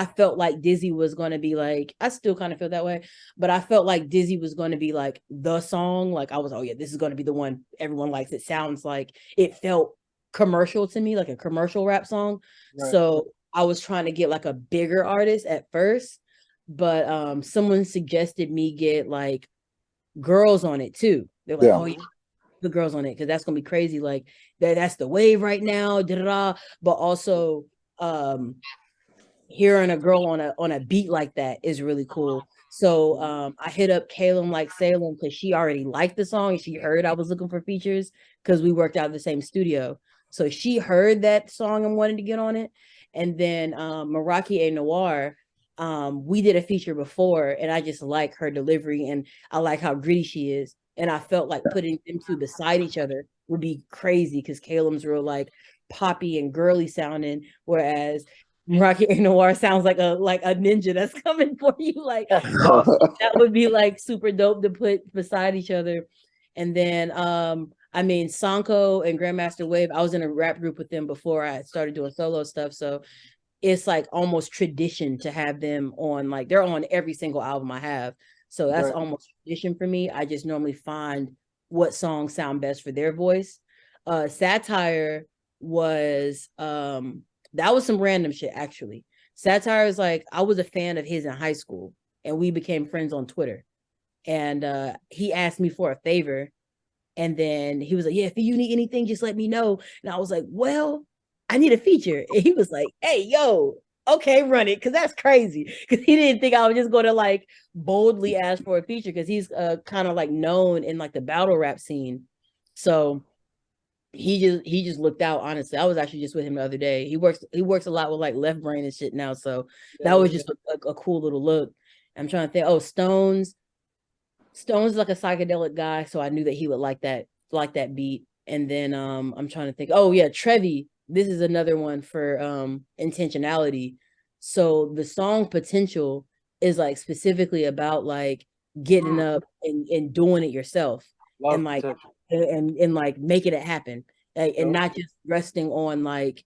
felt like Dizzy was gonna be like, I still kind of feel that way, but I felt like Dizzy was gonna be like the song. Like I was, oh yeah, this is gonna be the one everyone likes. It sounds like, it felt commercial to me, like a commercial rap song. Right. So I was trying to get like a bigger artist at first, but someone suggested me get like girls on it too. They're like, oh yeah, the girls on it because that's gonna be crazy, like that's the wave right now, but also hearing a girl on a beat like that is really cool. So I hit up Calum like Salem because she already liked the song and she heard I was looking for features because we worked out in the same studio. So she heard that song and wanted to get on it. And then Meraki A Noir, we did a feature before, and I just like her delivery and I like how gritty she is. And I felt like putting them two beside each other would be crazy because Calum's real like poppy and girly sounding, whereas Meraki A Noir sounds like a ninja that's coming for you. Like that would be like super dope to put beside each other. And then I mean, Sanko and Grandmaster Wave, I was in a rap group with them before I started doing solo stuff. So it's like almost tradition to have them on, like they're on every single album I have. So that's almost tradition for me. I just normally find what songs sound best for their voice. Satire was that was some random shit actually. Satire is like, I was a fan of his in high school and we became friends on Twitter. And he asked me for a favor. And then he was like, yeah, if you need anything, just let me know. And I was like, well, I need a feature. And he was like, hey, yo, okay, run it. Cause that's crazy. Cause he didn't think I was just going to like boldly ask for a feature. Cause he's kind of like known in like the battle rap scene. So he just looked out, honestly. I was actually just with him the other day. He works a lot with like Left Brain and shit now. So that was just a cool little look. I'm trying to think. Oh, Stones is like a psychedelic guy, so I knew that he would like that beat. And then I'm trying to think. Oh yeah, Trevi. This is another one for intentionality. So the song Potential is like specifically about like getting up and doing it yourself. Love And like Potential. and like making it happen. And not just resting on like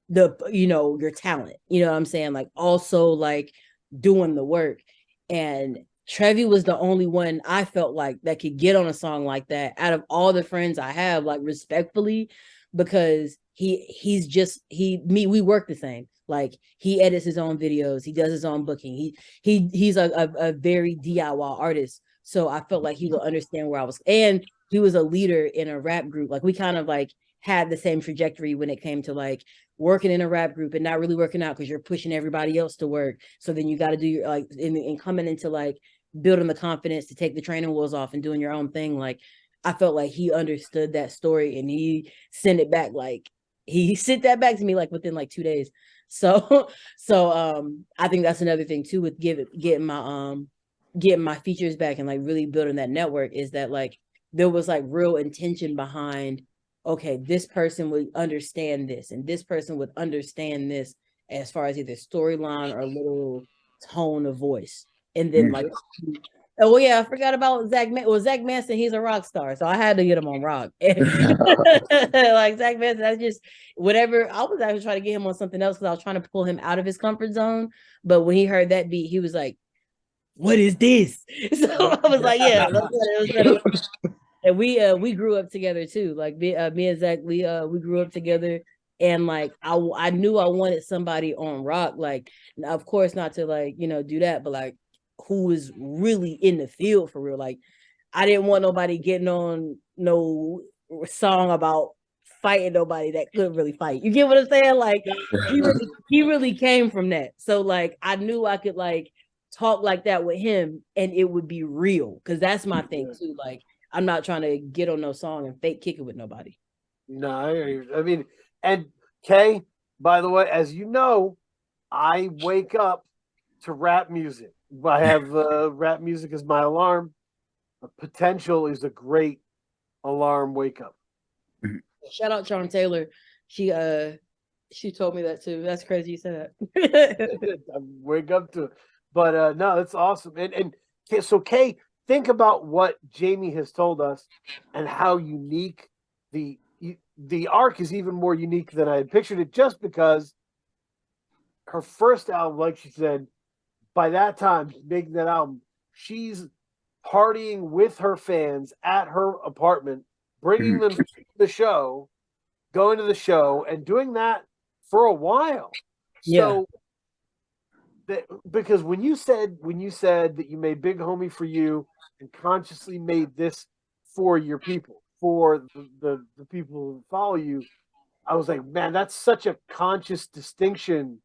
the your talent. You know what I'm saying? Like also like doing the work. And Trevi was the only one I felt like that could get on a song like that out of all the friends I have, like respectfully, because we work the same. Like he edits his own videos, he does his own booking. He's a very DIY artist. So I felt like he would understand where I was, and he was a leader in a rap group. Like we kind of like had the same trajectory when it came to like working in a rap group and not really working out because you're pushing everybody else to work. So then you got to do your like and coming into like building the confidence to take the training wheels off and doing your own thing. Like I felt like he understood that story and he sent it back. Like he sent that back to me like within like 2 days. So I think that's another thing too with getting my features back and like really building that network, is that like there was like real intention behind, okay, this person would understand this and this person would understand this as far as either storyline or little tone of voice. And then like, oh yeah, I forgot about Zach. Well, Zach Manson, he's a rock star, so I had to get him on rock. Like Zach Manson, that's just whatever. I was actually trying to get him on something else because I was trying to pull him out of his comfort zone. But when he heard that beat, he was like, "What is this?" So I was like, "Yeah, let's let it." And we grew up together too. Like me and Zach, we grew up together. And like I knew I wanted somebody on rock. Like, of course, not to like do that, but like who was really in the field for real. Like I didn't want nobody getting on no song about fighting nobody that couldn't really fight. You get what I'm saying? Like he really came from that. So like I knew I could like talk like that with him and it would be real, because that's my thing too. Like I'm not trying to get on no song and fake kick it with nobody. No, I mean, and Kay, by the way, as you know, I wake up to rap music. I have rap music as my alarm. Potential is a great alarm wake up. Shout out Sean Taylor. She told me that too. That's crazy you said that. I wake up to it. But no, that's awesome. And so Kay, think about what Jamie has told us and how unique the arc is. Even more unique than I had pictured it, just because her first album, like she said, by that time making that album, she's partying with her fans at her apartment, bringing them to the show, going to the show, and doing that for a while. So because when you said that you made Big Homie for you and consciously made this for your people, for the people who follow you, I was like, man, that's such a conscious distinction.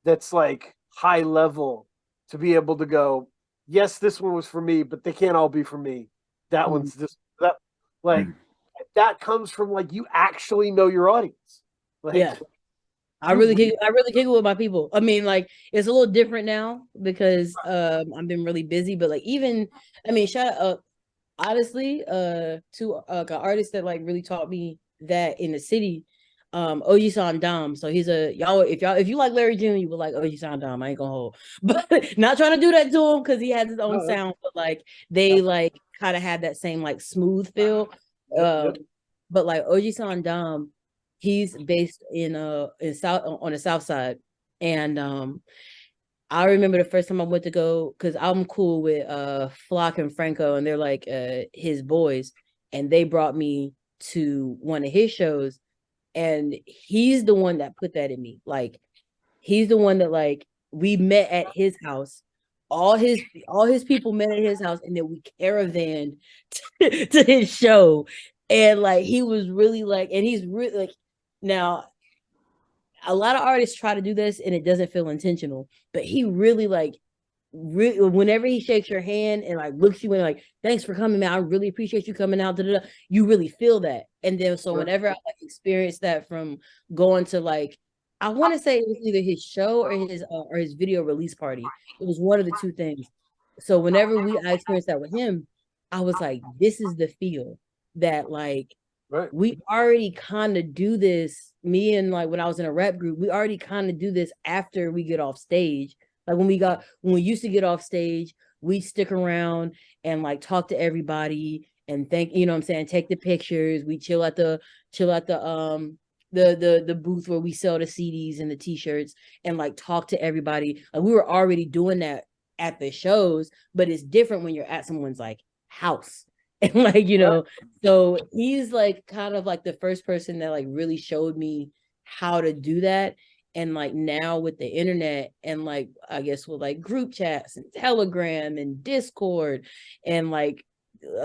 That's like high level to be able to go, yes, this one was for me, but they can't all be for me. That one's this, that, like that comes from like you actually know your audience. Like, I really kick it with my people. I mean, like it's a little different now because I've been really busy, but like even shout out honestly to an artist that like really taught me that in the city. Oji Dom. So he's if you like Larry June, you would like Oji Dom. I ain't gonna hold, but not trying to do that to him because he has his own sound, but like they like kind of had that same like smooth feel. But like OG Sandam, he's based in South on the South Side, and I remember the first time I went to go, because I'm cool with Flock and Franco, and they're like his boys, and they brought me to one of his shows, and he's the one that put that in me. Like, he's the one that, like, we met at his house. All his people met at his house, and then we caravanned to his show. And like, he was really like, and he's really like, now a lot of artists try to do this and it doesn't feel intentional, but he really like, whenever he shakes your hand and like looks you in like, thanks for coming, man, I really appreciate you coming out, you really feel that. And then so whenever I like experienced that from going to like, I want to say it was either his show or his video release party, it was one of the two things. So whenever I experienced that with him, I was like, this is the feel that like, Right. we already kind of do this. Me and like when I was in a rap group, we already kind of do this after we get off stage. Like when we used to get off stage, we stick around and like talk to everybody and thank, you know what I'm saying, take the pictures. We chill at the booth where we sell the CDs and the t-shirts and like talk to everybody. Like we were already doing that at the shows, but it's different when you're at someone's like house. And like, you know, so he's like kind of like the first person that like really showed me how to do that. And like now with the internet and like, I guess with like group chats and Telegram and Discord and like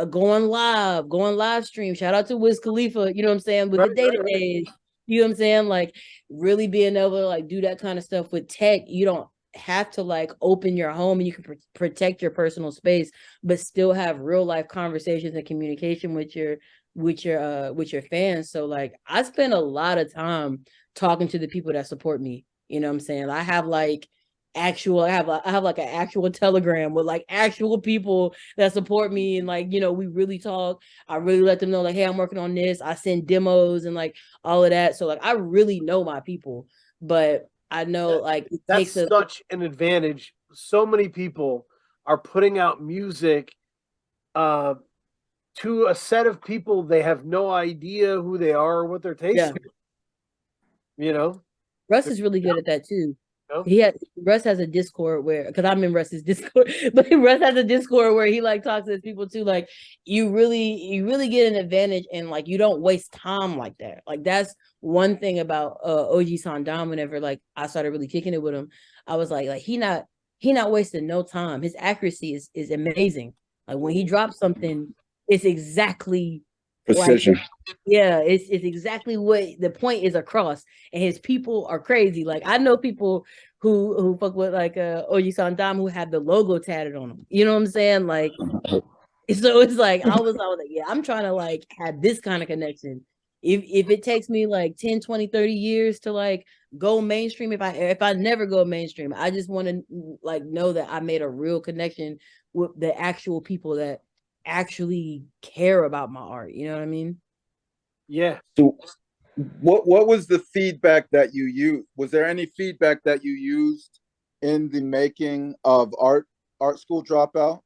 going live stream, shout out to Wiz Khalifa, you know what I'm saying, with the data days, you know what I'm saying, like really being able to like do that kind of stuff with tech. You don't have to like open your home, and you can protect your personal space, but still have real life conversations and communication with your fans. So like I spend a lot of time talking to the people that support me. You know what I'm saying? I have like I have like an actual Telegram with like actual people that support me, and like, you know, we really talk. I really let them know like, hey, I'm working on this. I send demos and like all of that. So like I really know my people, but I know like it that's takes such an advantage. So many people are putting out music to a set of people they have no idea who they are or what their taste is. You know, Russ is really good at that too. You know? Russ has a Discord where, because I'm in Russ's Discord, but Russ has a Discord where he like talks to his people too. Like you really get an advantage, and like you don't waste time like that. Like that's one thing about OG Sandam. Whenever like I started really kicking it with him, I was like he not wasting no time. His accuracy is amazing. Like when he drops something, it's exactly precision. like, yeah, it's exactly what the point is across, and his people are crazy. Like I know people who fuck with like OG Sandam who have the logo tatted on them. You know what I'm saying? Like, so it's like I was like, yeah, I'm trying to like have this kind of connection. If it takes me like 10, 20, 30 years to like go mainstream, if I never go mainstream, I just want to like know that I made a real connection with the actual people that actually care about my art. You know what I mean? Yeah. So what was the feedback that you used? Was there any feedback that you used in the making of Art School Dropout?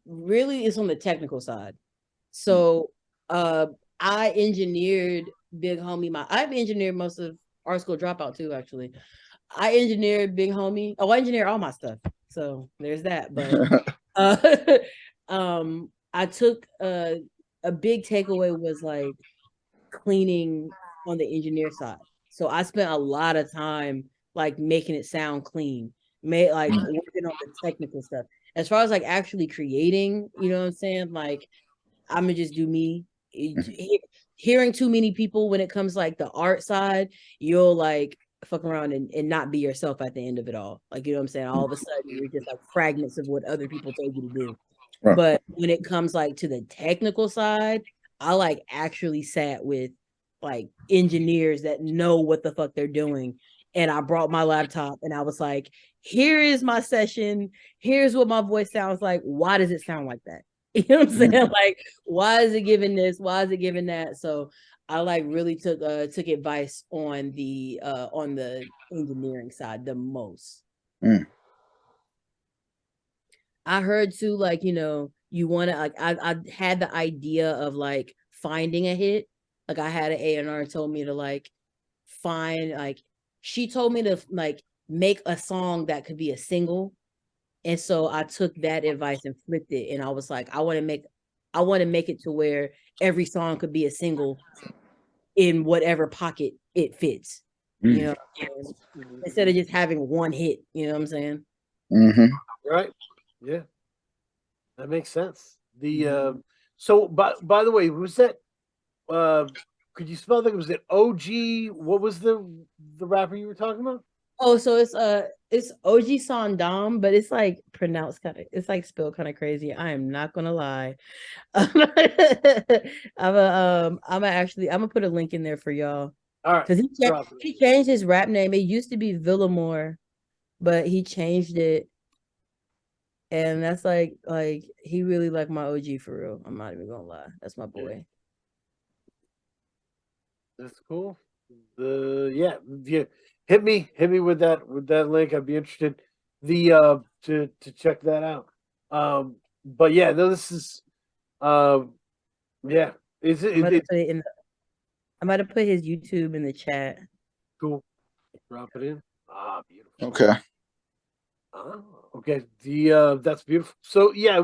Really it's on the technical side. So I engineered Big Homie. I've engineered most of Art School Dropout too, actually. I engineered Big Homie. Oh, I engineered all my stuff. So there's that. But I took a big takeaway was like cleaning on the engineer side. So I spent a lot of time like making it sound clean, like working on the technical stuff. As far as like actually creating, you know what I'm saying? Like I'm gonna just do me. Hearing too many people when it comes like the art side, you'll like fuck around and not be yourself at the end of it all. Like, you know what I'm saying? All of a sudden you're just like fragments of what other people told you to do. Right. But when it comes like to the technical side, I like actually sat with like engineers that know what the fuck they're doing. And I brought my laptop and I was like, here is my session. Here's what my voice sounds like. Why does it sound like that? You know what I'm saying? Like, why is it giving this? Why is it giving that? So I like really took advice on the engineering side the most. I heard too, like, you know, you want to like I had the idea of like finding a hit. Like I had an A&R told me to like find like she told me to like make a song that could be a single. And so I took that advice and flipped it. And I was like, I want to make it to where every song could be a single in whatever pocket it fits. You know, instead of just having one hit, you know what I'm saying? Right. Yeah. That makes sense. The so by the way, was that could you spell that? Was it OG? What was the rapper you were talking about? Oh, so it's OG Sondam, but it's like pronounced kind of it's like spelled kind of crazy. I am not gonna lie. I'm gonna put a link in there for y'all. All right. Because he changed his rap name. It used to be Villamore, but he changed it. And that's like he really like my OG for real. I'm not even gonna lie. That's my boy. That's cool. Yeah. Hit me with that link. I'd be interested to check that out. But yeah, no, this is yeah. I might have put his YouTube in the chat. Cool. Drop it in. Beautiful. Okay. Okay. That's beautiful. So yeah,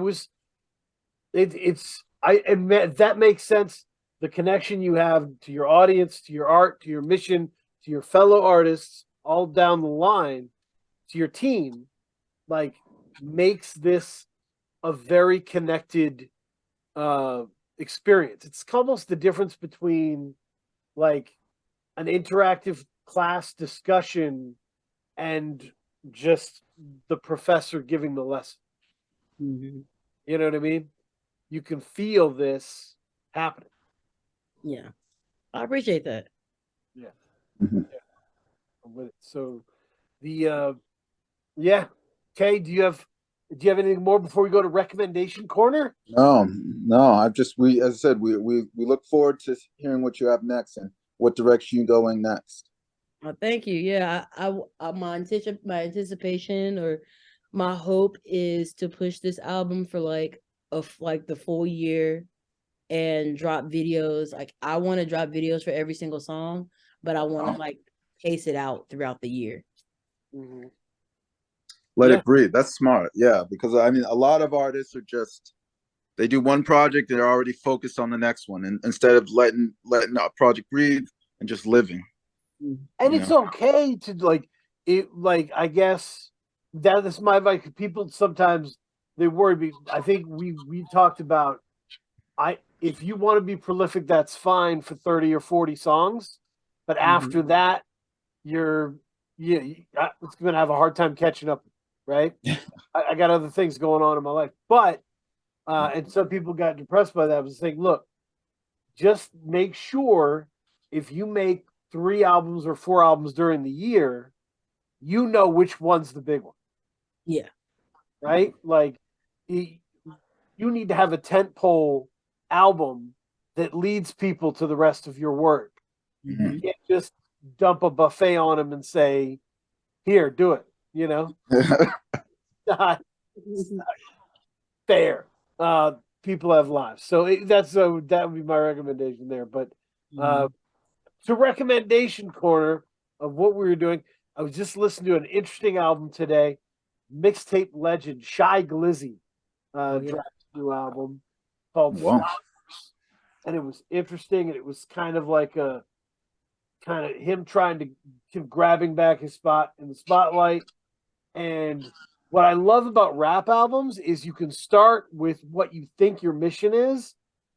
that makes sense. The connection you have to your audience, to your art, to your mission, to your fellow artists, all down the line, to your team, like makes this a very connected experience. It's almost the difference between like an interactive class discussion and just the professor giving the lesson. You know what I mean? You can feel this happening. Yeah, I appreciate that. Yeah. Yeah. I'm with it. So yeah. Kay, do you have anything more before we go to recommendation corner? No. As I said, we look forward to hearing what you have next and what direction you're going next. Thank you. Yeah, my anticipation or my hope is to push this album for like the full year and drop videos. Like I want to drop videos for every single song, but I want to like pace it out throughout the year. Let it breathe. That's smart. Yeah, because I mean, a lot of artists are they do one project and they're already focused on the next one, and instead of letting a project breathe and just living. And it's okay to like it. Like I guess that's my advice. People sometimes they worry. I think we talked about. If you want to be prolific, that's fine for 30 or 40 songs, but after that, it's going to have a hard time catching up, right? I got other things going on in my life, but and some people got depressed by that. I was saying, look, just make sure if you make 3 albums or 4 albums during the year, you know which one's the big one. Yeah. Right? Like you need to have a tentpole album that leads people to the rest of your work. You can't just dump a buffet on them and say, here, do it. You know? Not fair. People have lives. So that would be my recommendation there. But to recommendation corner of what we were doing, I was just listening to an interesting album today. Mixtape legend Shy Glizzy dropped a new album called Flowers. And it was interesting, and it was kind of like him trying to grabbing back his spot in the spotlight. And what I love about rap albums is you can start with what you think your mission is,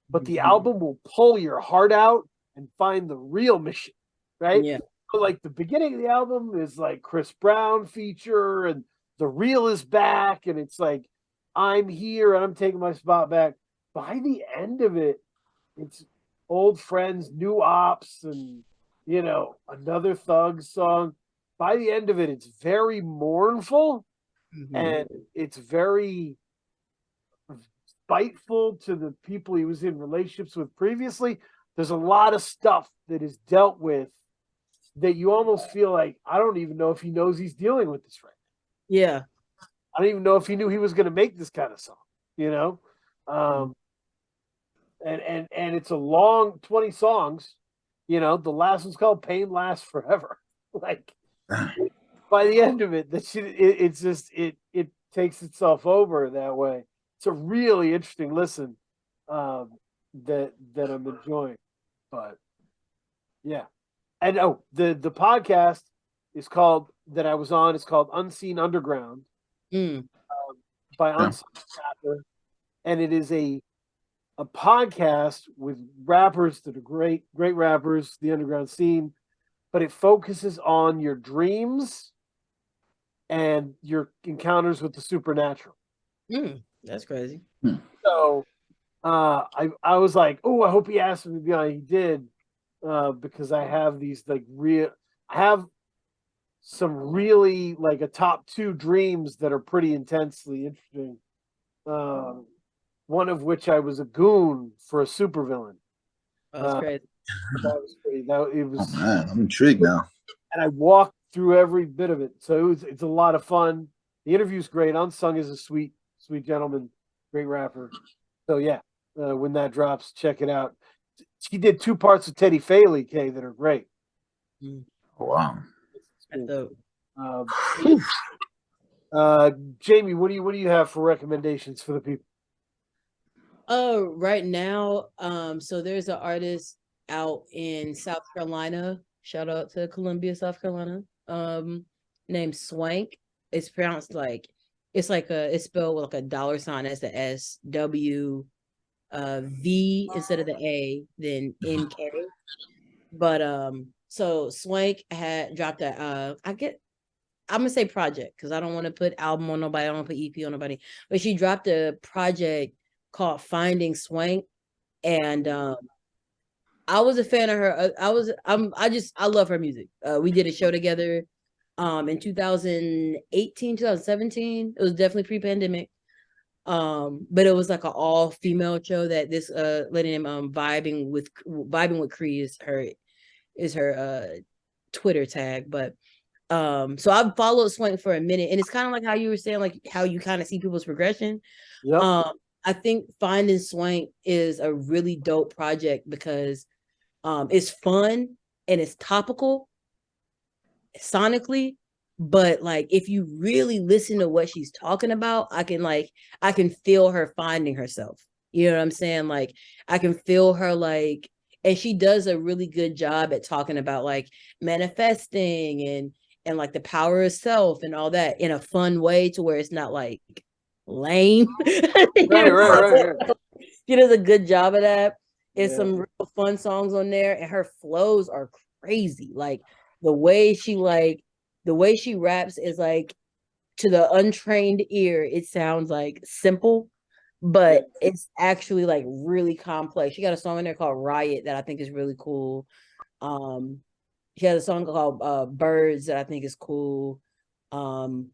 but the album will pull your heart out and find the real mission, right? Yeah. So like the beginning of the album is like Chris Brown feature, and the real is back, and it's like I'm here and I'm taking my spot back. By the end of it, it's old friends, new ops, and another Thug song. By the end of it, it's very mournful, and it's very spiteful to the people he was in relationships with previously. There's a lot of stuff that is dealt with that you almost feel like, I don't even know if he knows he's dealing with this right now. Yeah. I don't even know if he knew he was going to make this kind of song, And it's a long 20 songs. You know, the last one's called "Pain Lasts Forever." Like by the end of it, it's just it takes itself over that way. It's a really interesting listen that I'm enjoying. But yeah, and the podcast is called that I was on. It's called Unseen Underground by Unseen Rapper, and it is a podcast with rappers that are great rappers, the underground scene, but it focuses on your dreams and your encounters with the supernatural. That's crazy. So I was like, oh, I hope he asked me to be on. He did, because I have these I have some really like a top 2 dreams that are pretty intensely interesting. One of which I was a goon for a supervillain. Oh, that's crazy. That was pretty. It was. Oh man, I'm intrigued now. And I walked through every bit of it, so it's a lot of fun. The interview's great. Unsung is a sweet gentleman, great rapper. So yeah, when that drops, check it out. He did 2 parts of Teddy Faley, Kay, that are great. Wow. Jamie, what do you have for recommendations for the people? Right now, so there's an artist out in South Carolina. Shout out to Columbia, South Carolina. Named Swank. It's pronounced like it's spelled with like a dollar sign as the S W V instead of the A, then NK. But so Swank had dropped a I'm gonna say project because I don't want to put album on nobody, I don't want to put EP on nobody. But she dropped a project called Finding Swank, and I was a fan of her. I love her music. We did a show together in 2018, 2017. It was definitely pre-pandemic. But it was like an all-female show that this lady named Vibing with Cree is her Twitter tag. But so I've followed Swank for a minute, and it's kind of like how you were saying, like how you kind of see people's progression. Yep. I think Finding Swank is a really dope project because it's fun and it's topical sonically, but like if you really listen to what she's talking about, I can feel her finding herself. You know what I'm saying? Like I can feel her like, and she does a really good job at talking about like manifesting and like the power of self and all that in a fun way to where it's not like lame. Right. She does a good job of that. It's some real fun songs on there, and her flows are crazy. Like the way she raps is like, to the untrained ear, it sounds like simple, but it's actually like really complex. She got a song in there called Riot that I think is really cool. She has a song called Birds that I think is cool. And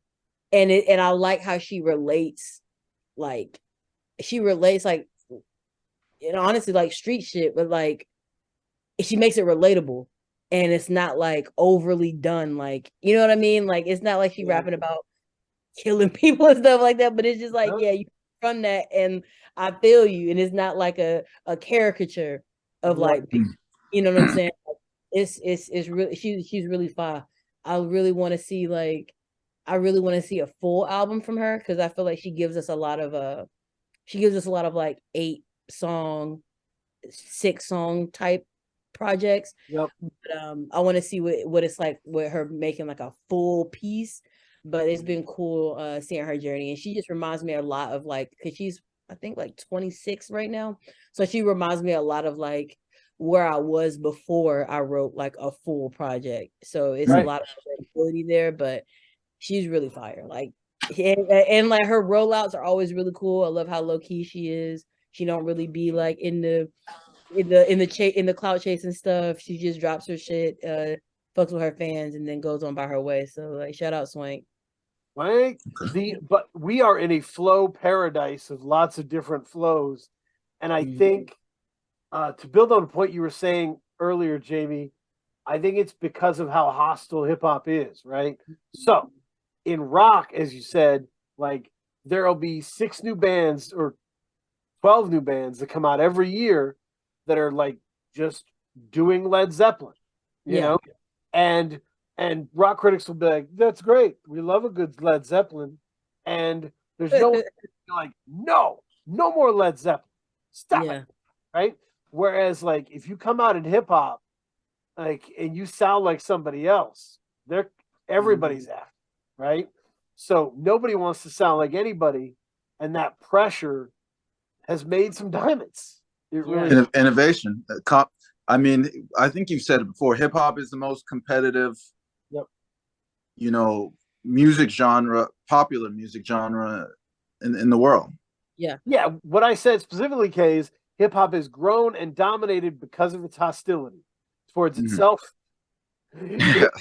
I like how she relates like, and honestly, like street shit, but like she makes it relatable, and it's not like overly done. Like, you know what I mean? Like it's not like she rapping about killing people and stuff like that, but it's just like, you from that, and I feel you, and it's not like a caricature of like, you know what I'm saying? It's really she's really fire. I really want to see a full album from her because I feel like she gives us a lot of like 8-song, 6-song type projects. Yep. But I want to see what it's like with her making like a full piece. But it's been cool seeing her journey, and she just reminds me a lot of like, because she's I think like 26 right now, so she reminds me a lot of like where I was before I wrote like a full project. So it's a lot of ability there, but she's really fire. Like, and like her rollouts are always really cool. I love how low key she is. She don't really be like in the clout chasing stuff. She just drops her shit, fucks with her fans, and then goes on by her way. So like, shout out Swank. Right. But we are in a flow paradise of lots of different flows, and I think to build on the point you were saying earlier, Jamie, I think it's because of how hostile hip hop is, right? So in rock, as you said, like there'll be 6 new bands or 12 new bands that come out every year that are like just doing Led Zeppelin, you know, and rock critics will be like, that's great, we love a good Led Zeppelin, and there's no one like, no more Led Zeppelin, stop it, right? Whereas like if you come out in hip hop, like, and you sound like somebody else, everybody's after, right? So nobody wants to sound like anybody, and that pressure has made some diamonds. It really innovation. I mean, I think you've said it before. Hip hop is the most competitive, you know, music genre, popular music genre in the world. Yeah. What I said specifically, Kay, is hip hop has grown and dominated because of its hostility towards itself. Hip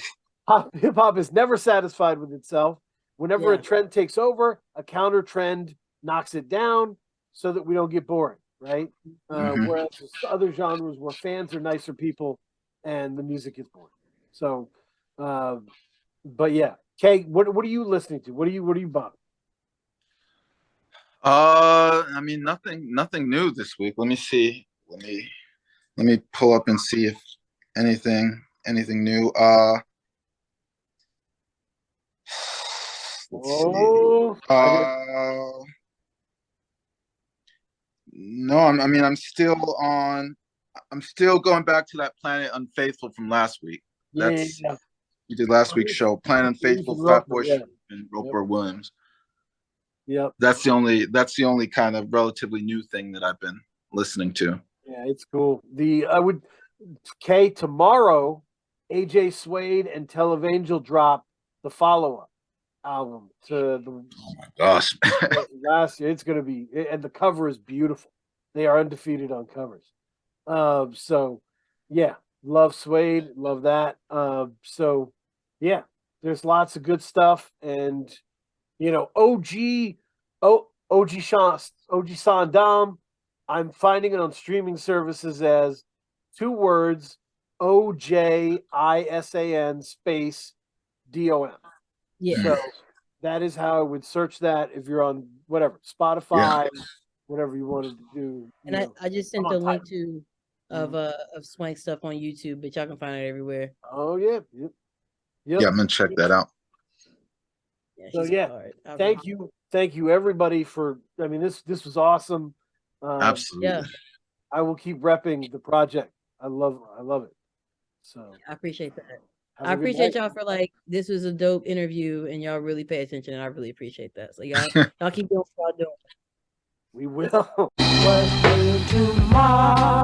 hop is never satisfied with itself. Whenever a trend takes over, a counter trend knocks it down so that we don't get bored, right? Whereas other genres where fans are nicer people and the music is boring. So, but yeah, Kay, what are you listening to? What are you bumming? I mean, nothing new this week. Let me see. Let me pull up and see if anything new. Let's see. No, I mean, I'm still going back to that Planet Unfaithful from last week. You did last week's show, Planet Unfaithful, Flatbush, and Roper Williams. Yep. That's the only kind of relatively new thing that I've been listening to. Yeah, it's cool. Tomorrow, AJ Suede and Televangel drop the follow-up album to the oh my gosh last year. It's gonna be, and the cover is beautiful. They are undefeated on covers. So yeah, love Suede, love that. So yeah, there's lots of good stuff, and you know, OG Sandam, I'm finding it on streaming services as 2 words, OJISAN space DOM. Yeah. So that is how I would search that if you're on whatever, Spotify, whatever you wanted to do. And I just sent the link of Swank stuff on YouTube, but y'all can find it everywhere. Oh yeah. Yep. Yeah, I'm gonna check that out. So thank you everybody for, I mean, this was awesome. Absolutely. Yeah. I will keep repping the project. I love it. So I appreciate that. I appreciate y'all for like, this was a dope interview and y'all really pay attention. I really appreciate that. So y'all keep doing what y'all doing. We will. What will tomorrow